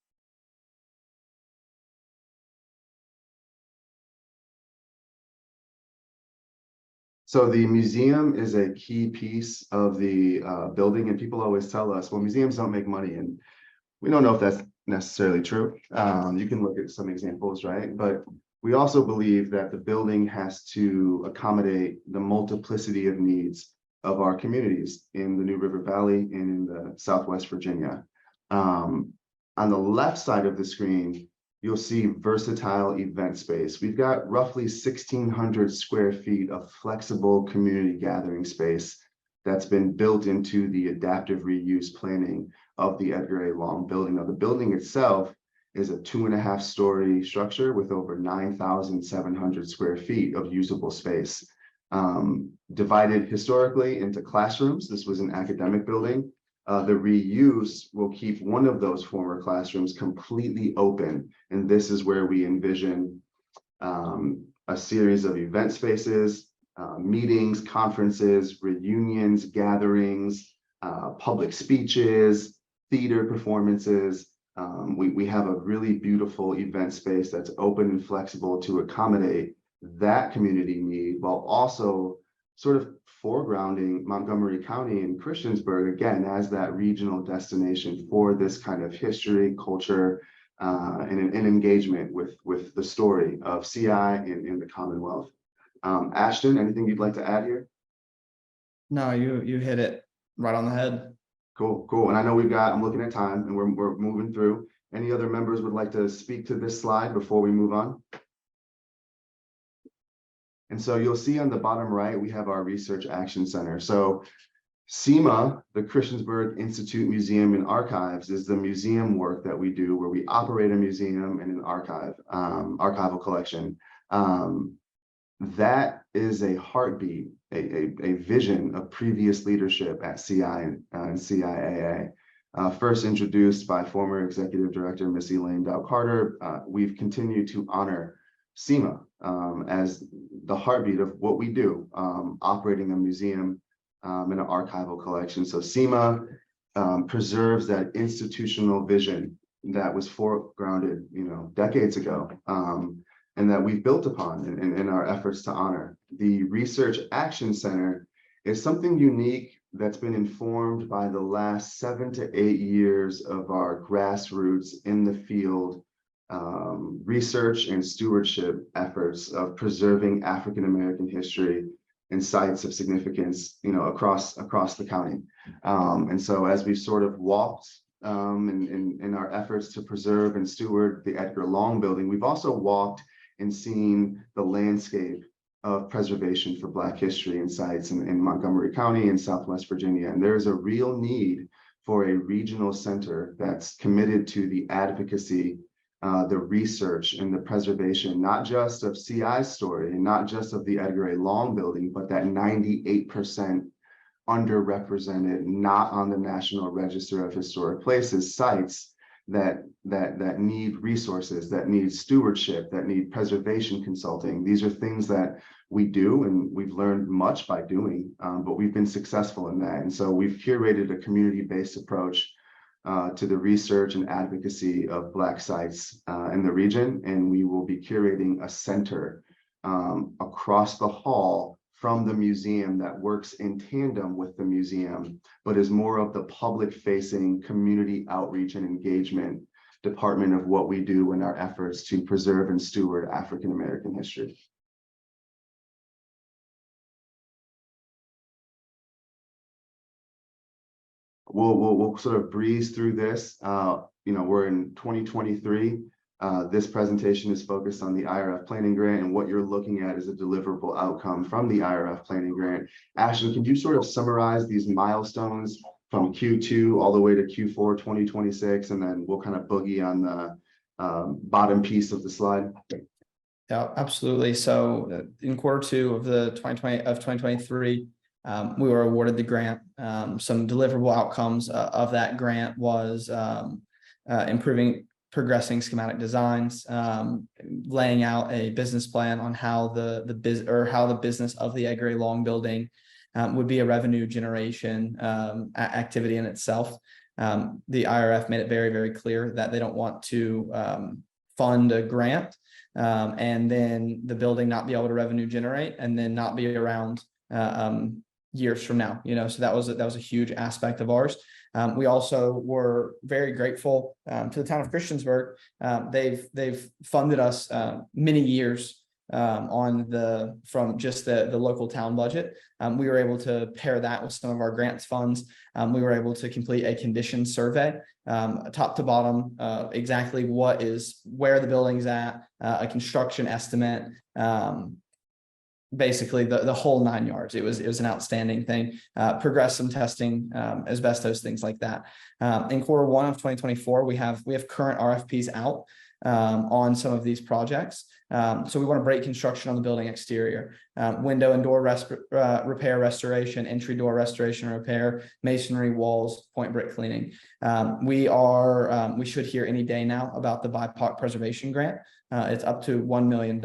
So the museum is a key piece of the building, and people always tell us, well, museums don't make money, and we don't know if that's necessarily true. You can look at some examples, right? But we also believe that the building has to accommodate the multiplicity of needs of our communities in the New River Valley and in the Southwest Virginia. On the left side of the screen, you'll see versatile event space. We've got roughly 1,600 square feet of flexible community gathering space that's been built into the adaptive reuse planning of the Edgar A. Long building. Now, the building itself is a 2.5-story structure with over 9,700 square feet of usable space. Divided historically into classrooms. This was an academic building. The reuse will keep one of those former classrooms completely open. And this is where we envision a series of event spaces, meetings, conferences, reunions, gatherings, public speeches, theater performances. We have a really beautiful event space that's open and flexible to accommodate that community need, while also sort of foregrounding Montgomery County and Christiansburg again as that regional destination for this kind of history, culture, and engagement with the story of CI in the Commonwealth. Ashton, anything you'd like to add here? No, you hit it right on the head. Cool. And I know I'm looking at time and we're moving through. Any other members would like to speak to this slide before we move on? And so you'll see on the bottom right, we have our Research Action Center. So SEMA, the Christiansburg Institute Museum and Archives, is the museum work that we do where we operate a museum and an archival collection. That is a heartbeat, a vision of previous leadership at CI and CIAA. First introduced by former Executive Director Miss Elaine Dow-Carter, we've continued to honor SEMA as the heartbeat of what we do, operating a museum and an archival collection. So SEMA preserves that institutional vision that was foregrounded, decades ago, and that we've built upon in our efforts to honor. The Research Action Center is something unique that's been informed by the last 7 to 8 years of our grassroots in the field research and stewardship efforts of preserving African American history and sites of significance, across the county. And so as we sort of walked in our efforts to preserve and steward the Edgar Long building, we've also walked and seen the landscape of preservation for Black history and sites in Montgomery County and Southwest Virginia. And there is a real need for a regional center that's committed to the advocacy, the research and the preservation, not just of CI's story and not just of the Edgar A. Long building, but that 98% underrepresented, not on the National Register of Historic Places sites that need resources, that need stewardship, that need preservation consulting. These are things that we do and we've learned much by doing, but we've been successful in that. And so we've curated a community-based approach to the research and advocacy of Black sites in the region, and we will be curating a center across the hall from the museum that works in tandem with the museum, but is more of the public-facing community outreach and engagement department of what we do in our efforts to preserve and steward African American history. We'll sort of breeze through this. We're in 2023. This presentation is focused on the IRF planning grant, and what you're looking at is a deliverable outcome from the IRF planning grant. Ashton, can you sort of summarize these milestones from Q2 all the way to Q4 2026, and then we'll kind of boogie on the bottom piece of the slide? Yeah, absolutely. So in Q2 of 2023, we were awarded the grant. Some deliverable outcomes of that grant was progressing schematic designs, laying out a business plan on how the business of the Edgar A. Long building would be a revenue generation activity in itself. The IRF made it very, very clear that they don't want to fund a grant and then the building not be able to revenue generate and then not be around years from now, so that was a huge aspect of ours. We also were very grateful to the town of Christiansburg. They've funded us many years from just the local town budget. We were able to pair that with some of our grants funds. We were able to complete a condition survey, top to bottom, exactly where the building's at, a construction estimate, basically the whole 9 yards. It was an outstanding thing. Progressed some testing, asbestos, things like that. In Q1 of 2024, we have current RFPs out on some of these projects. So we want to break construction on the building exterior, window and door repair, restoration, entry door restoration, repair, masonry, walls, point brick cleaning. We should hear any day now about the BIPOC preservation grant. It's up to $1 million.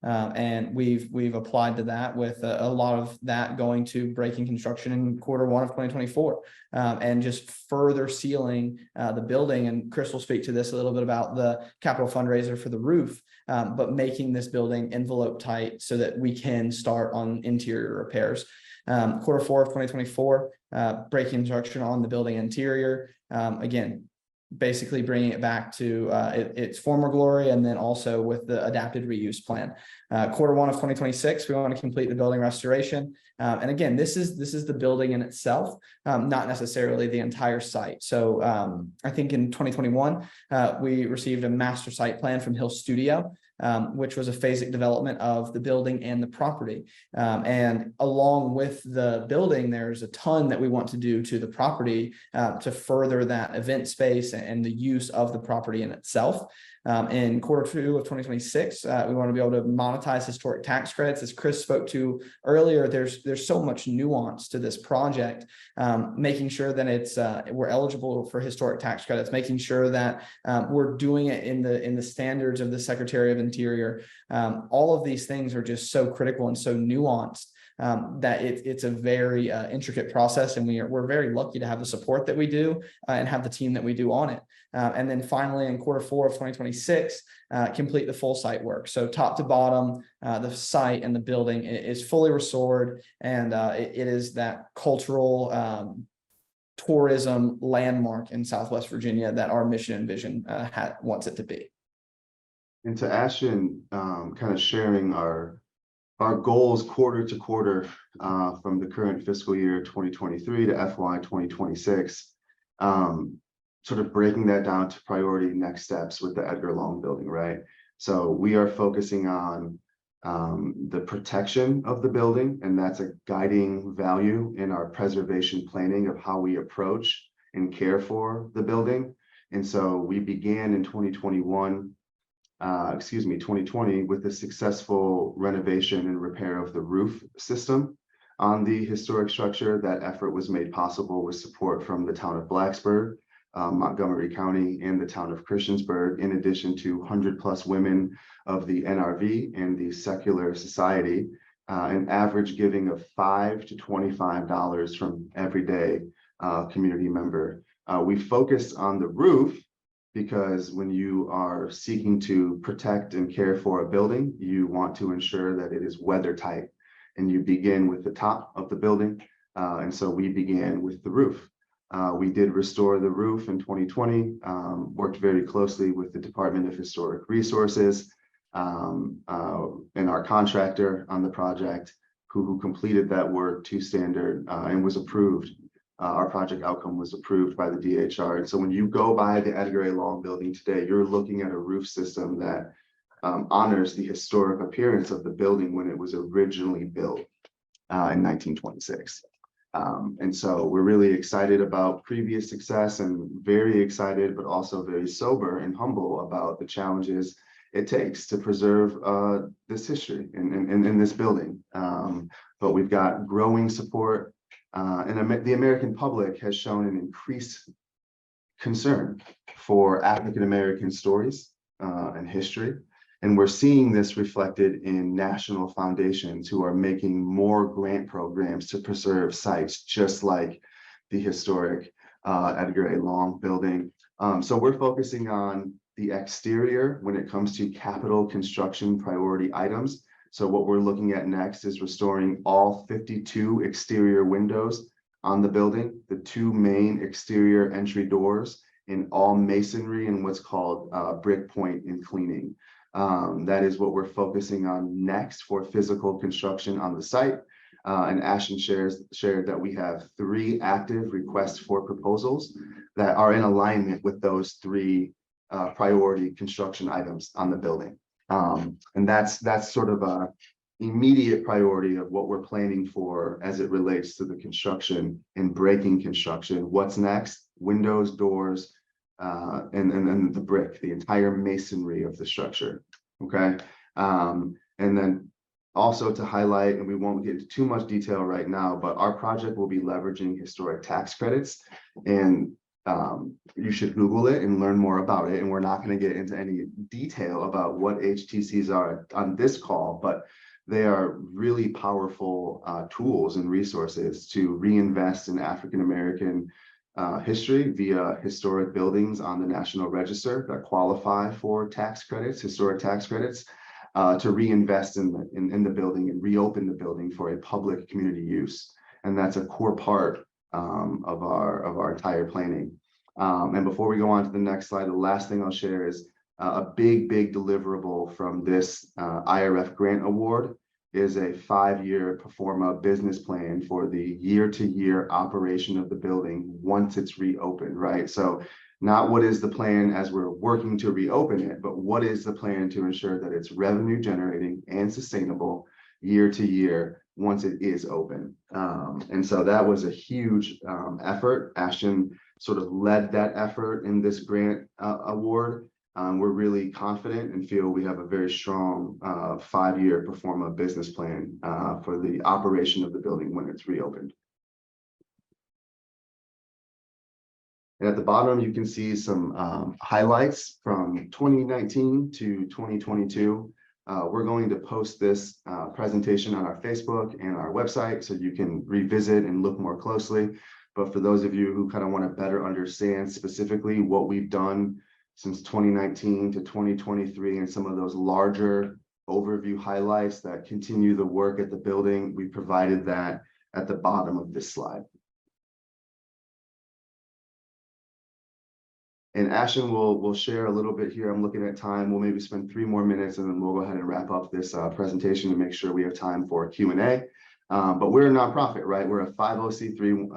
And we've applied to that, with a lot of that going to breaking construction in Q1 of 2024, and just further sealing the building. And Chris will speak to this a little bit about the capital fundraiser for the roof, but making this building envelope tight so that we can start on interior repairs. Q4 of 2024, breaking construction on the building interior. Again, basically bringing it back to its former glory, and then also with the adapted reuse plan. Q1 of 2026, we want to complete the building restoration. And again, this is the building in itself, not necessarily the entire site. So I think in 2021, we received a master site plan from Hill Studio, which was a phasic development of the building and the property. And along with the building, there's a ton that we want to do to the property to further that event space and the use of the property in itself. In Q2 of 2026, we want to be able to monetize historic tax credits. As Chris spoke to earlier, there's so much nuance to this project, making sure that we're eligible for historic tax credits, making sure that we're doing it in the standards of the Secretary of Interior. All of these things are just so critical and so nuanced. That it's a very intricate process, and we're very lucky to have the support that we do and have the team that we do on it. And then finally, in Q4 of 2026, complete the full site work. So top to bottom, the site and the building is fully restored, and it is that cultural tourism landmark in Southwest Virginia that our mission and vision wants it to be. And to Ashton, kind of sharing our goals quarter to quarter from the current fiscal year 2023 to FY 2026, sort of breaking that down to priority next steps with the Edgar Long building, right? So we are focusing on the protection of the building, and that's a guiding value in our preservation planning of how we approach and care for the building. And so we began in 2020 with the successful renovation and repair of the roof system on the historic structure. That effort was made possible with support from the town of Blacksburg, Montgomery County, and the town of Christiansburg, in addition to 100+ women of the NRV and the Secular Society, an average giving of $5 to $25 from everyday community member. We focused on the roof because when you are seeking to protect and care for a building, you want to ensure that it is weather tight, and you begin with the top of the building. And so we began with the roof. We did restore the roof in 2020, worked very closely with the Department of Historic Resources and our contractor on the project, who completed that work to standard and was approved. Our project outcome was approved by the DHR. And so when you go by the Edgar A. Long building today, you're looking at a roof system that honors the historic appearance of the building when it was originally built in 1926. And so we're really excited about previous success, and very excited, but also very sober and humble about the challenges it takes to preserve this history in this building. But we've got growing support. And the American public has shown an increased concern for African-American stories and history. And we're seeing this reflected in national foundations who are making more grant programs to preserve sites, just like the historic Edgar A. Long building. So we're focusing on the exterior when it comes to capital construction priority items. So what we're looking at next is restoring all 52 exterior windows on the building, the 2 main exterior entry doors in all masonry and what's called brick point and cleaning. That is what we're focusing on next for physical construction on the site. And Ashton shared that we have 3 active requests for proposals that are in alignment with those 3 priority construction items on the building. And that's sort of a immediate priority of what we're planning for as it relates to the construction and breaking construction. What's next? Windows, doors, and the brick, the entire masonry of the structure. Okay. And then also to highlight, and we won't get into too much detail right now, but our project will be leveraging historic tax credits, and you should Google it and learn more about it. And we're not going to get into any detail about what HTCs are on this call, but they are really powerful tools and resources to reinvest in African-American history via historic buildings on the National Register that qualify for tax credits, historic tax credits, to reinvest in the building and reopen the building for a public community use. And that's a core part of our entire planning. And before we go on to the next slide, the last thing I'll share is a big deliverable from this IRF grant award is a 5-year performa business plan for the year-to-year operation of the building once it's reopened, right? So not what is the plan as we're working to reopen it, but what is the plan to ensure that it's revenue generating and sustainable year to year once it is open. And so that was a huge effort. Ashton sort of led that effort in this grant award. We're really confident and feel we have a very strong 5-year performa business plan for the operation of the building when it's reopened. And at the bottom, you can see some highlights from 2019 to 2022. We're going to post this presentation on our Facebook and our website so you can revisit and look more closely. But for those of you who kind of want to better understand specifically what we've done since 2019 to 2023 and some of those larger overview highlights that continue the work at the building, we provided that at the bottom of this slide. And Ashton will share a little bit here. I'm looking at time. We'll maybe spend 3 more minutes and then we'll go ahead and wrap up this presentation to make sure we have time for Q&A. But we're a nonprofit, right? We're a 501c3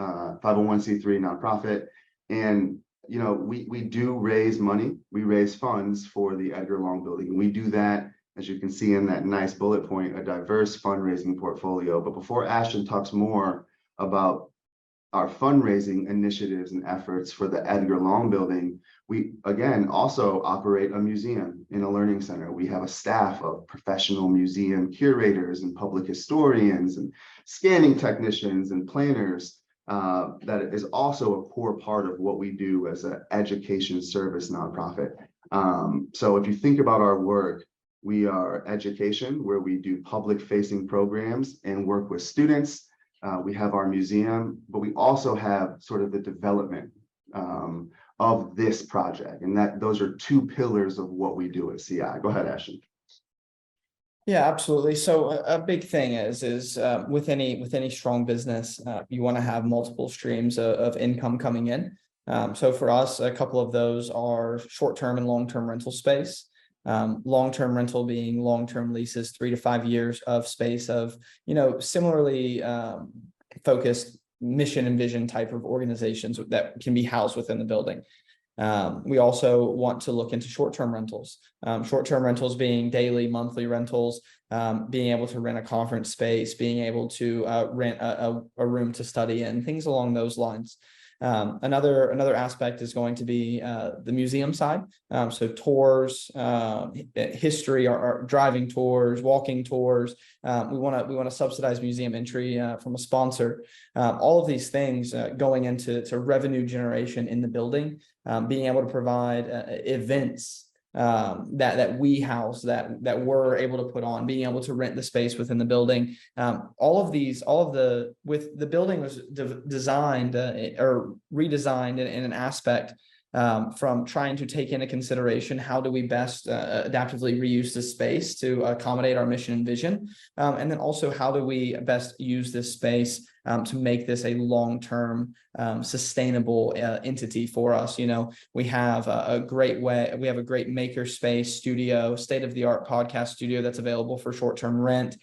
nonprofit. And, you know, we do raise money. We raise funds for the Edgar Long Building. And we do that, as you can see in that nice bullet point, a diverse fundraising portfolio. But before Ashton talks more about our fundraising initiatives and efforts for the Edgar Long Building, we again also operate a museum in a learning center. We have a staff of professional museum curators and public historians and scanning technicians and planners that is also a core part of what we do as an education service nonprofit. So if you think about our work, we are education, where we do public facing programs and work with students. We have our museum, but we also have sort of the development of this project. And those are 2 pillars of what we do at CI. Go ahead, Ashton. Yeah, absolutely. So a big thing is with any strong business, you want to have multiple streams of income coming in. So for us, a couple of those are short-term and long-term rental space. Long-term rental being long-term leases, 3 to 5 years of space of, you know, similarly focused mission and vision type of organizations that can be housed within the building. We also want to look into short-term rentals, being daily, monthly rentals, being able to rent a conference space, being able to rent a room to study in, things along those lines. Another aspect is going to be the museum side. So tours, history, our driving tours, walking tours. We want to subsidize museum entry from a sponsor. All of these things going into revenue generation in the building, being able to provide events that we house, that we're able to put on, being able to rent the space within the building. With the building was designed or redesigned in an aspect from trying to take into consideration how do we best adaptively reuse this space to accommodate our mission and vision, and then also how do we best use this space to make this a long-term sustainable entity for us. You know, we have a great maker space studio, state-of-the-art podcast studio that's available for short-term rent.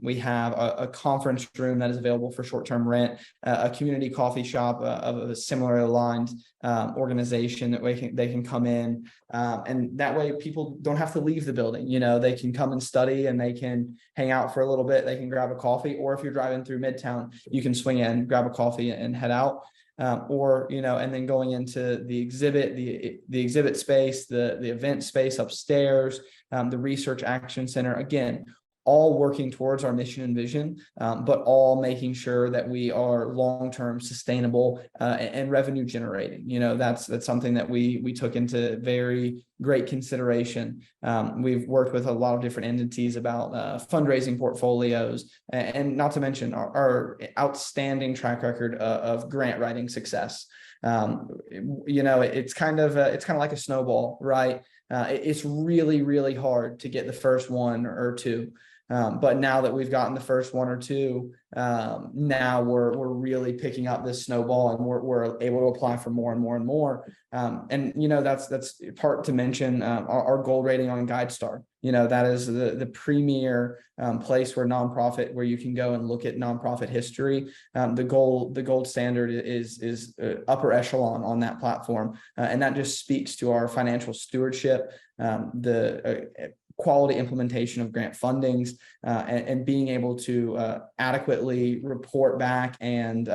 We have a conference room that is available for short-term rent, a community coffee shop of a similar aligned organization that they can come in, and that way people don't have to leave the building. You know, they can come and study, and they can hang out for a little bit. They can grab a coffee, or if you're driving through Midtown, you can swing in, grab a coffee, and head out. Or, you know, and then going into the exhibit, the exhibit space, the event space upstairs, the research action center, again, all working towards our mission and vision, but all making sure that we are long-term sustainable and revenue generating. You know, that's something that we took into very great consideration. We've worked with a lot of different entities about fundraising portfolios, and not to mention our outstanding track record of grant writing success. You know, it's kind of like a snowball, right? It's really, really hard to get the first one or two. But now that we've gotten the first one or two, now we're really picking up this snowball, and we're able to apply for more and more and more. And you know, that's part to mention our gold rating on GuideStar. You know, that is the premier place where you can go and look at nonprofit history. The gold standard is upper echelon on that platform, and that just speaks to our financial stewardship, the quality implementation of grant fundings, and being able to adequately report back and be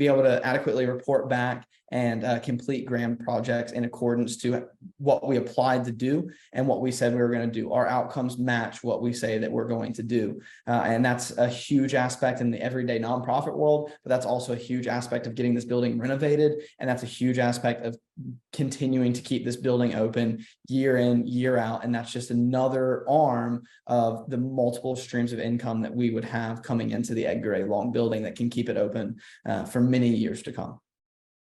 able to adequately report back and complete grant projects in accordance to what we applied to do and what we said we were going to do. Our outcomes match what we say that we're going to do. And that's a huge aspect in the everyday nonprofit world, but that's also a huge aspect of getting this building renovated. And that's a huge aspect of continuing to keep this building open year in, year out. And that's just another arm of the multiple streams of income that we would have coming into the Edgar A. Long building that can keep it open for many years to come.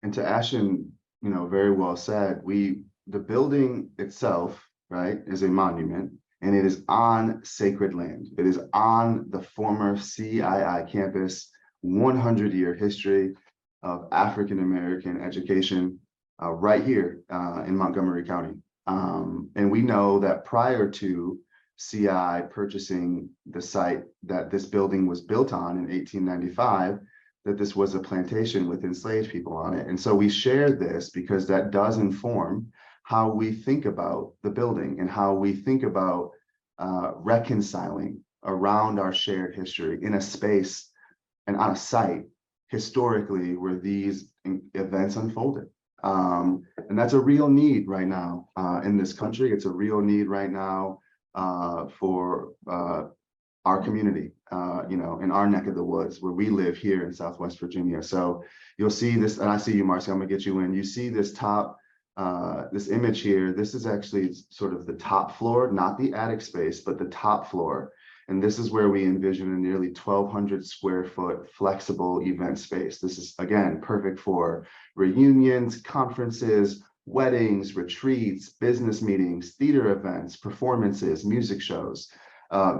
And to Ashton, you know, very well said. The building itself, right, is a monument, and it is on sacred land. It is on the former CII campus, 100-year history of African-American education right here in Montgomery County. And we know that prior to CI purchasing the site that this building was built on in 1895, that this was a plantation with enslaved people on it. And so we shared this because that does inform how we think about the building and how we think about reconciling around our shared history in a space and on a site historically where these events unfolded. And that's a real need right now in this country. It's a real need right now for our community, you know, in our neck of the woods where we live here in Southwest Virginia. So you'll see this, and I see you, Marcy, I'm gonna get you in. You see this top, this image here. This is actually sort of the top floor, not the attic space, but the top floor. And this is where we envision a nearly 1,200 square foot flexible event space. This is, again, perfect for reunions, conferences, weddings, retreats, business meetings, theater events, performances, music shows.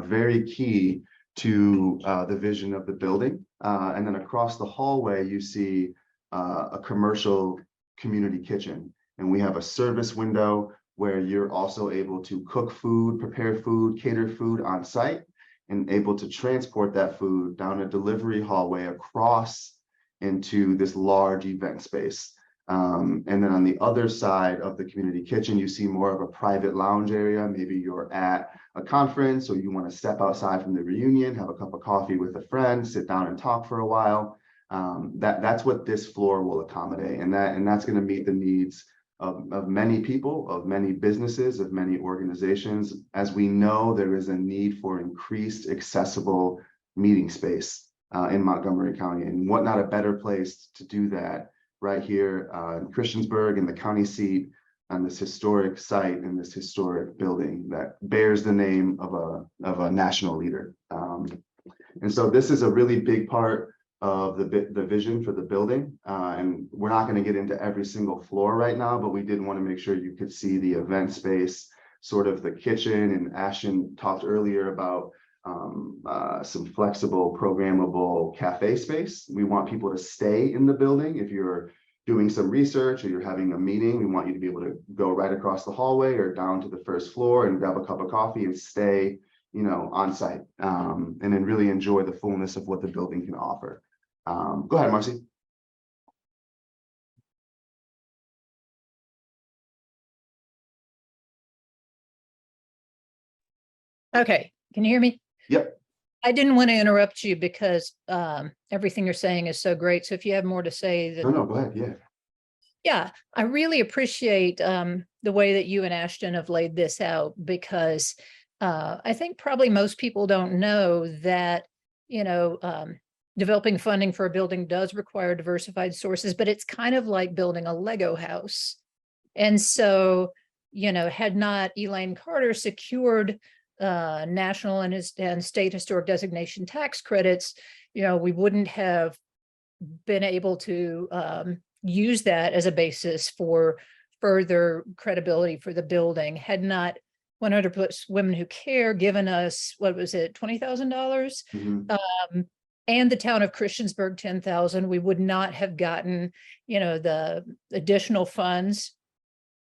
Very key to the vision of the building. And then across the hallway, you see a commercial community kitchen. And we have a service window where you're also able to cook food, prepare food, cater food on site, and able to transport that food down a delivery hallway across into this large event space. And then on the other side of the community kitchen, you see more of a private lounge area. Maybe you're at a conference or you want to step outside from the reunion, have a cup of coffee with a friend, sit down and talk for a while. That's what this floor will accommodate. And that's going to meet the needs of many people, of many businesses, of many organizations. As we know, there is a need for increased accessible meeting space in Montgomery County. And what not a better place to do that right here in Christiansburg, in the county seat, on this historic site in this historic building that bears the name of a national leader. And so this is a really big part of the vision for the building. And we're not going to get into every single floor right now, but we did want to make sure you could see the event space, sort of the kitchen. And Ashton talked earlier about some flexible, programmable cafe space. We want people to stay in the building. If you're doing some research or you're having a meeting, we want you to be able to go right across the hallway or down to the first floor and grab a cup of coffee and stay, on site, and then really enjoy the fullness of what the building can offer. Go ahead, Marcy. Okay, can you hear me? Yep. I didn't want to interrupt you because everything you're saying is so great. So if you have more to say, No, go ahead. Yeah. Yeah, I really appreciate the way that you and Ashton have laid this out, because I think probably most people don't know that, developing funding for a building does require diversified sources, but it's kind of like building a Lego house. And so, had not Elaine Carter secured national and state historic designation tax credits, we wouldn't have been able to use that as a basis for further credibility for the building. Had not 100+ Women Who Care given us, what was it, $20,000? Mhm. And the town of Christiansburg, 10,000, we would not have gotten, the additional funds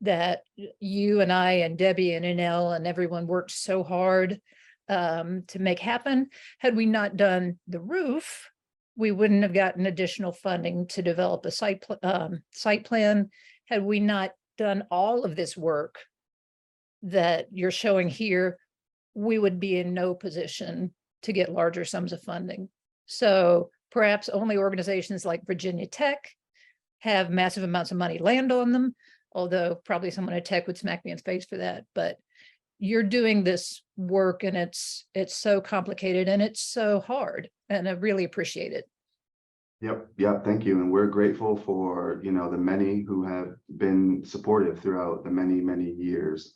that you and I and Debbie and Inel and everyone worked so hard to make happen. Had we not done the roof, we wouldn't have gotten additional funding to develop a site plan. Had we not done all of this work that you're showing here, we would be in no position to get larger sums of funding. So perhaps only organizations like Virginia Tech have massive amounts of money land on them, although probably someone at Tech would smack me in the face for that. But you're doing this work and it's so complicated and it's so hard, and I really appreciate it. Yep. Thank you. And we're grateful for, the many who have been supportive throughout the many years.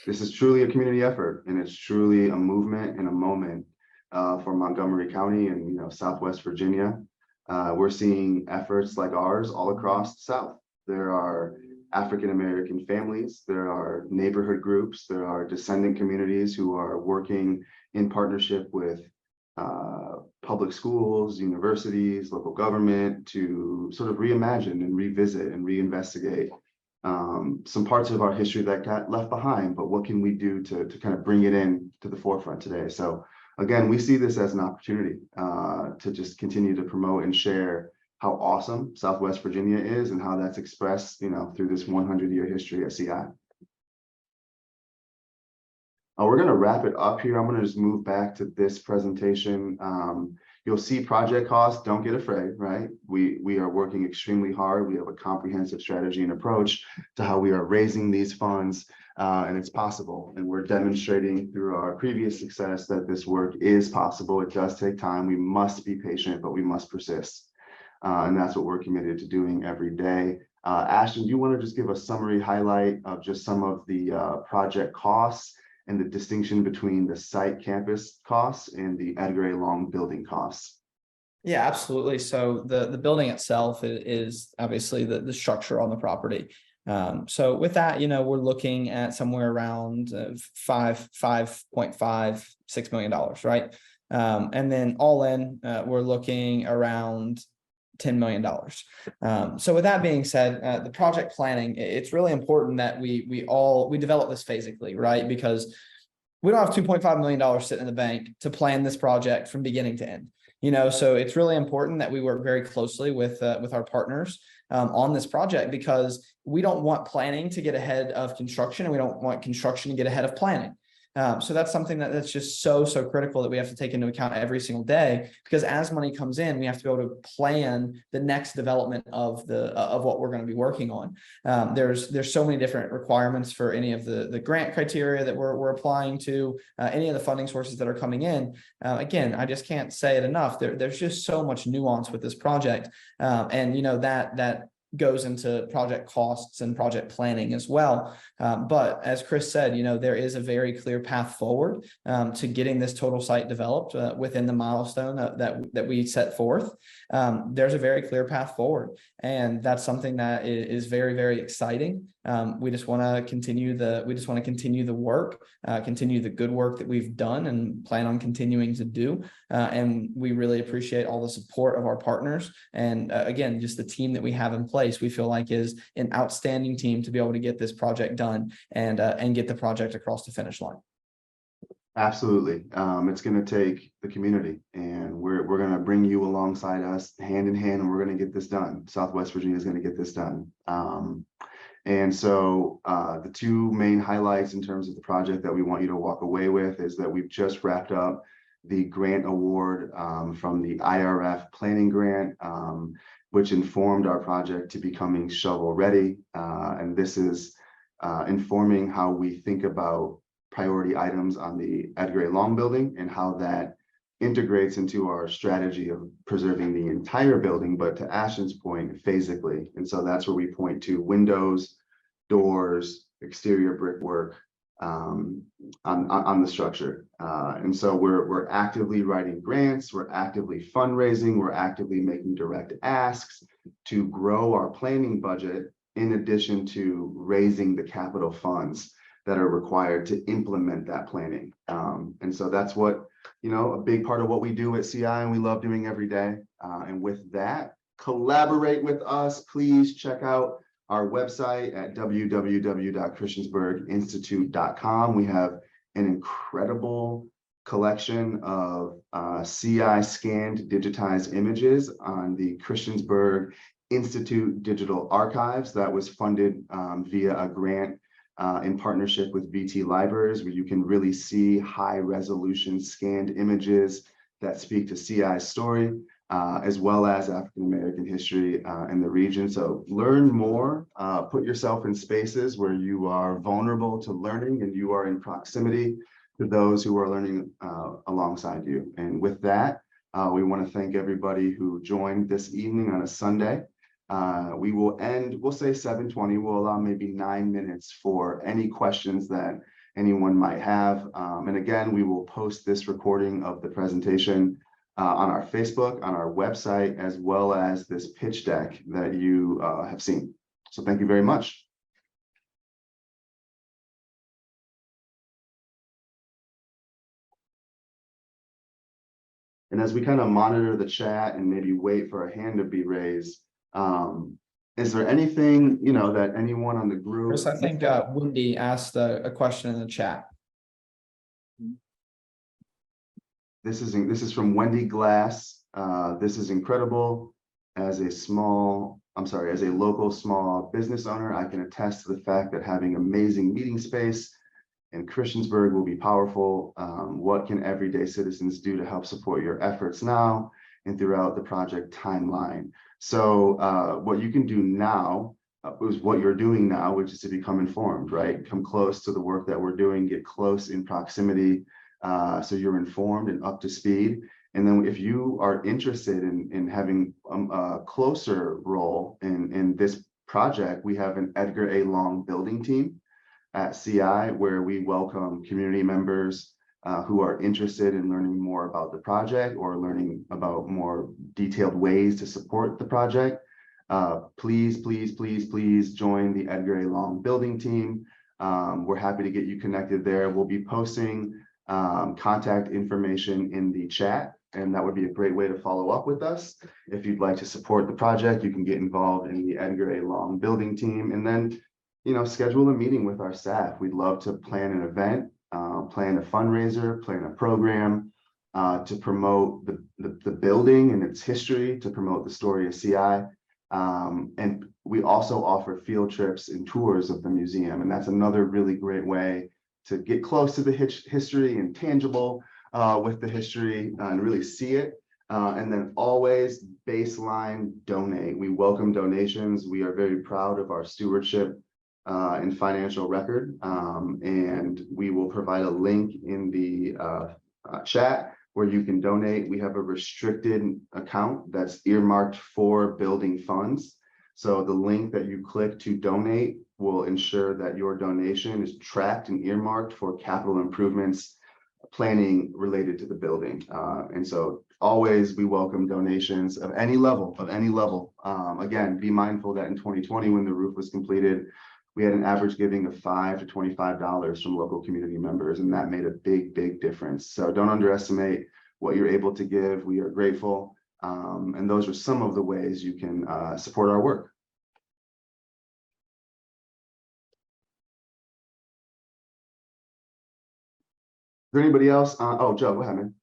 This is truly a community effort, and it's truly a movement and a moment for Montgomery County and, Southwest Virginia. We're seeing efforts like ours all across the South. There are African-American families, there are neighborhood groups, there are descendant communities who are working in partnership with public schools, universities, local government to sort of reimagine and revisit and reinvestigate some parts of our history that got left behind, but what can we do to kind of bring it in to the forefront today? So again, we see this as an opportunity to just continue to promote and share how awesome Southwest Virginia is and how that's expressed, through this 100-year history at CI. We're going to wrap it up here. I'm going to just move back to this presentation. You'll see project costs. Don't get afraid, right? We are working extremely hard. We have a comprehensive strategy and approach to how we are raising these funds, and it's possible. And we're demonstrating through our previous success that this work is possible. It does take time. We must be patient, but we must persist. And that's what we're committed to doing every day. Ashton, do you want to just give a summary highlight of just some of the project costs and the distinction between the site campus costs and the Edgar A. Long building costs? Yeah, absolutely. So the building itself is obviously the structure on the property. So with that, we're looking at somewhere around $5.6 million, right? And then all in, we're looking around $10 million. So with that being said, the project planning, it's really important that we develop this physically, right? Because we don't have $2.5 million sitting in the bank to plan this project from beginning to end. So it's really important that we work very closely with our partners on this project, because we don't want planning to get ahead of construction, and we don't want construction to get ahead of planning. So that's something that's just so critical that we have to take into account every single day, because as money comes in, we have to be able to plan the next development of what we're going to be working on. There's so many different requirements for any of the grant criteria that we're applying to, any of the funding sources that are coming in. Again, I just can't say it enough. There's just so much nuance with this project, and that goes into project costs and project planning as well. But as Chris said, you know, there is a very clear path forward to getting this total site developed within the milestone that we set forth. There's a very clear path forward, and that's something that is very, very exciting. We just want to continue the work, continue the good work that we've done and plan on continuing to do. And we really appreciate all the support of our partners. And again, just the team that we have in place, we feel like is an outstanding team to be able to get this project done and get the project across the finish line. Absolutely. It's going to take the community, and we're going to bring you alongside us hand in hand, and we're going to get this done. Southwest Virginia is going to get this done. And so the two main highlights in terms of the project that we want you to walk away with is that we've just wrapped up the grant award from the IRF planning grant, which informed our project to becoming shovel ready. And this is informing how we think about priority items on the Edgar A. Long building and how that integrates into our strategy of preserving the entire building, but to Ashton's point, physically. And so that's where we point to windows, doors, exterior brickwork on the structure. And so we're actively writing grants, we're actively fundraising, we're actively making direct asks to grow our planning budget, in addition to raising the capital funds that are required to implement that planning. And so that's what, you know, a big part of what we do at CI, and we love doing every day. And with that, collaborate with us. Please check out our website at www.christiansburginstitute.com. We have an incredible collection of CI scanned digitized images on the Christiansburg Institute Digital Archives that was funded via a grant in partnership with VT Libraries, where you can really see high resolution scanned images that speak to CI's story, as well as African-American history in the region. So learn more, put yourself in spaces where you are vulnerable to learning and you are in proximity to those who are learning alongside you. And with that, we want to thank everybody who joined this evening on a Sunday. We will end, we'll say 7:20. We'll allow maybe 9 minutes for any questions that anyone might have. And again, we will post this recording of the presentation on our Facebook, on our website, as well as this pitch deck that you have seen. So thank you very much. And as we kind of monitor the chat and maybe wait for a hand to be raised, is there anything, you know, that anyone on the group? Chris, I think Wendy asked a question in the chat. This is from Wendy Glass. This is incredible. As a local small business owner, I can attest to the fact that having amazing meeting space in Christiansburg will be powerful. What can everyday citizens do to help support your efforts now and throughout the project timeline? So what you can do now is what you're doing now, which is to become informed, right? Come close to the work that we're doing, get close in proximity, so you're informed and up to speed. And then if you are interested in having a closer role in this project, we have an Edgar A. Long building team at CI, where we welcome community members who are interested in learning more about the project or learning about more detailed ways to support the project. Please join the Edgar A. Long building team. We're happy to get you connected there. We'll be posting contact information in the chat, and that would be a great way to follow up with us. If you'd like to support the project, you can get involved in the Edgar A. Long building team, and then, you know, schedule a meeting with our staff. We'd love to plan an event, plan a fundraiser, plan a program to promote the building and its history, to promote the story of CI. And we also offer field trips and tours of the museum, and that's another really great way to get close to the history and tangible with the history and really see it. And then always baseline donate. We welcome donations. We are very proud of our stewardship and financial record. And we will provide a link in the chat where you can donate. We have a restricted account that's earmarked for building funds. So the link that you click to donate will ensure that your donation is tracked and earmarked for capital improvements planning related to the building. And so always we welcome donations of any level, Again, be mindful that in 2020, when the roof was completed, we had an average giving of $5 to $25 from local community members, and that made a big difference. So don't underestimate what you're able to give. We are grateful. And those are some of the ways you can support our work. Is there anybody else? Oh, Joe, go ahead, man.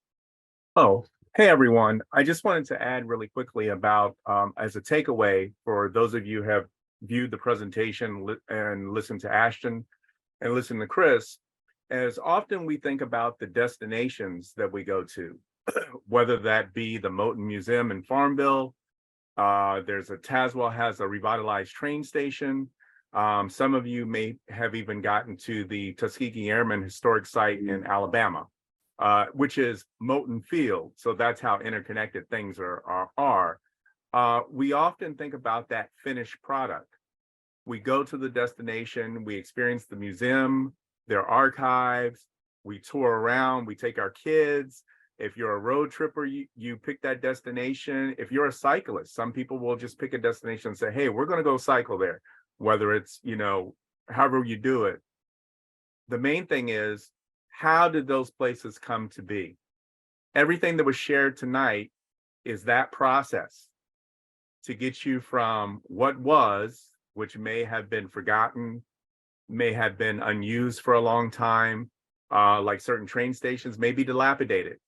Oh, hey, everyone. I just wanted to add really quickly about, as a takeaway for those of you who have viewed the presentation and listened to Ashton and listened to Chris, as often we think about the destinations that we go to, whether that be the Moton Museum in Farmville, Tazewell has a revitalized train station. Some of you may have even gotten to the Tuskegee Airmen Historic Site in Alabama, which is Moton Field. So that's how interconnected things are. We often think about that finished product. We go to the destination, we experience the museum, their archives, we tour around, we take our kids. If you're a road tripper, you pick that destination. If you're a cyclist, some people will just pick a destination and say, hey, we're going to go cycle there, whether it's, however you do it. The main thing is, how did those places come to be? Everything that was shared tonight is that process to get you from what was, which may have been forgotten, may have been unused for a long time, like certain train stations may be dilapidated.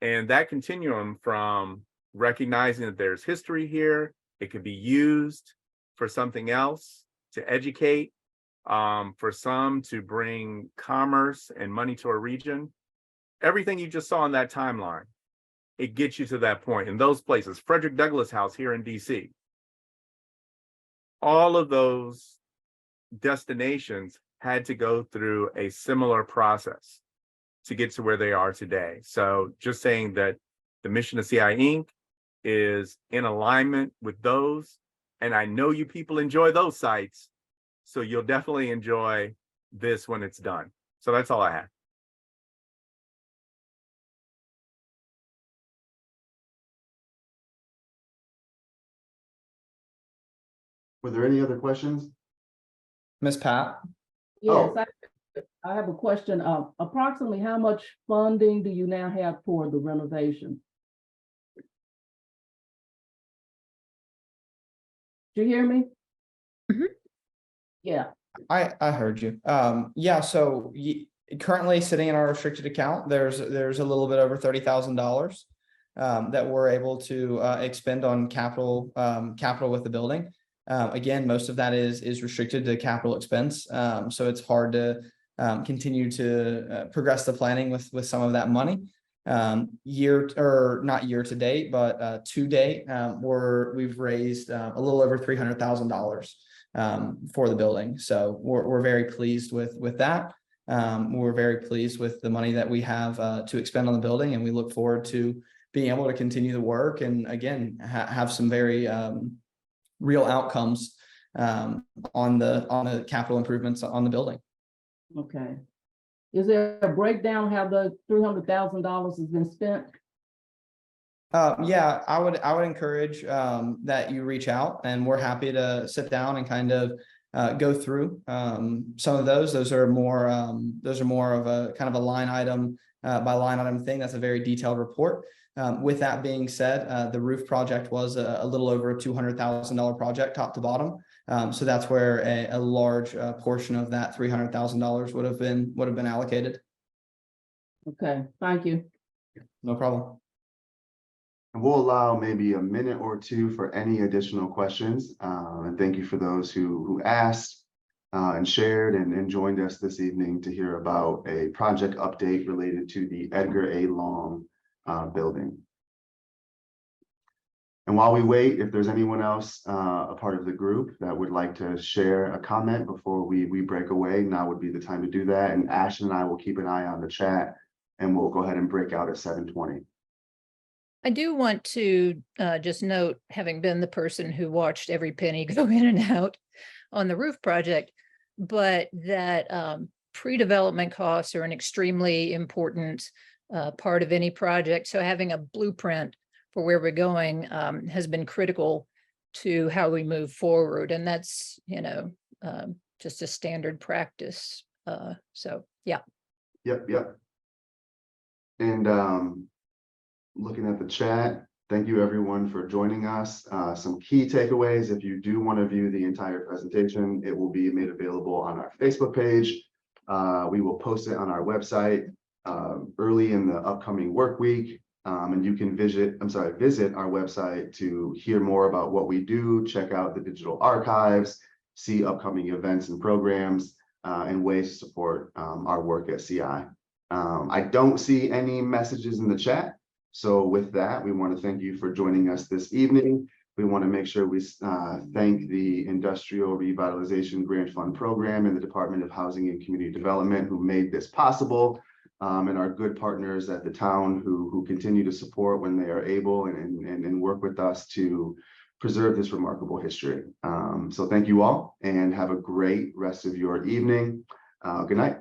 And that continuum from recognizing that there's history here, it could be used for something else, to educate, for some to bring commerce and money to a region. Everything you just saw on that timeline, it gets you to that point. In those places, Frederick Douglass House here in DC, all of those destinations had to go through a similar process to get to where they are today. So just saying that the mission of CI Inc. is in alignment with those. And I know you people enjoy those sites, so you'll definitely enjoy this when it's done. So that's all I have. Were there any other questions? Miss Pat? Oh. Yes, I have a question. Approximately how much funding do you now have for the renovation? Do you hear me? Mhm. Yeah, I heard you. Yeah, so currently sitting in our restricted account, there's a little bit over $30,000 that we're able to expend on capital with the building. Again, most of that is restricted to capital expense. So it's hard to continue to progress the planning with some of that money. Not year to date, but to date, we've raised a little over $300,000 for the building. So we're very pleased with that. We're very pleased with the money that we have to expend on the building, and we look forward to being able to continue the work and again have some very real outcomes on the capital improvements on the building. okay. Is there a breakdown how the $300,000 has been spent? Yeah, I would encourage that you reach out, and we're happy to sit down and kind of go through some of those. Those are more of a kind of a line item by line item thing. That's a very detailed report. With that being said, the roof project was a little over a $200,000 project, top to bottom. So that's where a large portion of that $300,000 would have been allocated. Okay, thank you. No problem. And we'll allow maybe a minute or two for any additional questions. And thank you for those who asked and shared and joined us this evening to hear about a project update related to the Edgar A. Long building. And while we wait, if there's anyone else a part of the group that would like to share a comment before we break away, now would be the time to do that. And Ashton and I will keep an eye on the chat, and we'll go ahead and break out at 7:20. I do want to just note, having been the person who watched every penny go in and out on the roof project, but that pre-development costs are an extremely important part of any project. So having a blueprint for where we're going has been critical to how we move forward. And that's, just a standard practice. So, yeah. Yep. And looking at the chat, thank you everyone for joining us. Some key takeaways: if you do want to view the entire presentation, it will be made available on our Facebook page. We will post it on our website early in the upcoming work week. And you can visit our website to hear more about what we do, check out the digital archives, see upcoming events and programs, and ways to support our work at CI. I don't see any messages in the chat. So with that, we want to thank you for joining us this evening. We want to make sure we thank the Industrial Revitalization Grant Fund Program and the Department of Housing and Community Development who made this possible, and our good partners at the town who continue to support when they are able and work with us to preserve this remarkable history. So thank you all and have a great rest of your evening. Good night.